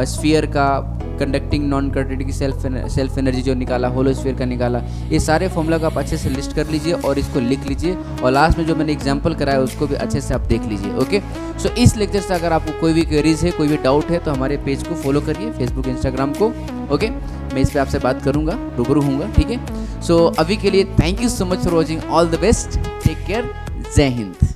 स्फीयर का, कंडक्टिंग नॉन कंडक्टिंग की सेल्फ एनर्जी जो निकाला, होलो स्फीयर का निकाला, ये सारे फॉर्मूला को आप अच्छे से लिस्ट कर लीजिए और इसको लिख लीजिए। और लास्ट में जो मैंने एग्जांपल कराया उसको भी अच्छे से आप देख लीजिए। ओके, सो इस लेक्चर से अगर आपको कोई भी क्वेरीज है, कोई भी डाउट है तो हमारे पेज को फॉलो करिए, फेसबुक इंस्टाग्राम को। ओके, मैं इस पर आपसे बात करूँगा, रूबरू हूँगा, ठीक है। सो अभी के लिए thank you so much for watching, all the best, take care, जय हिंद।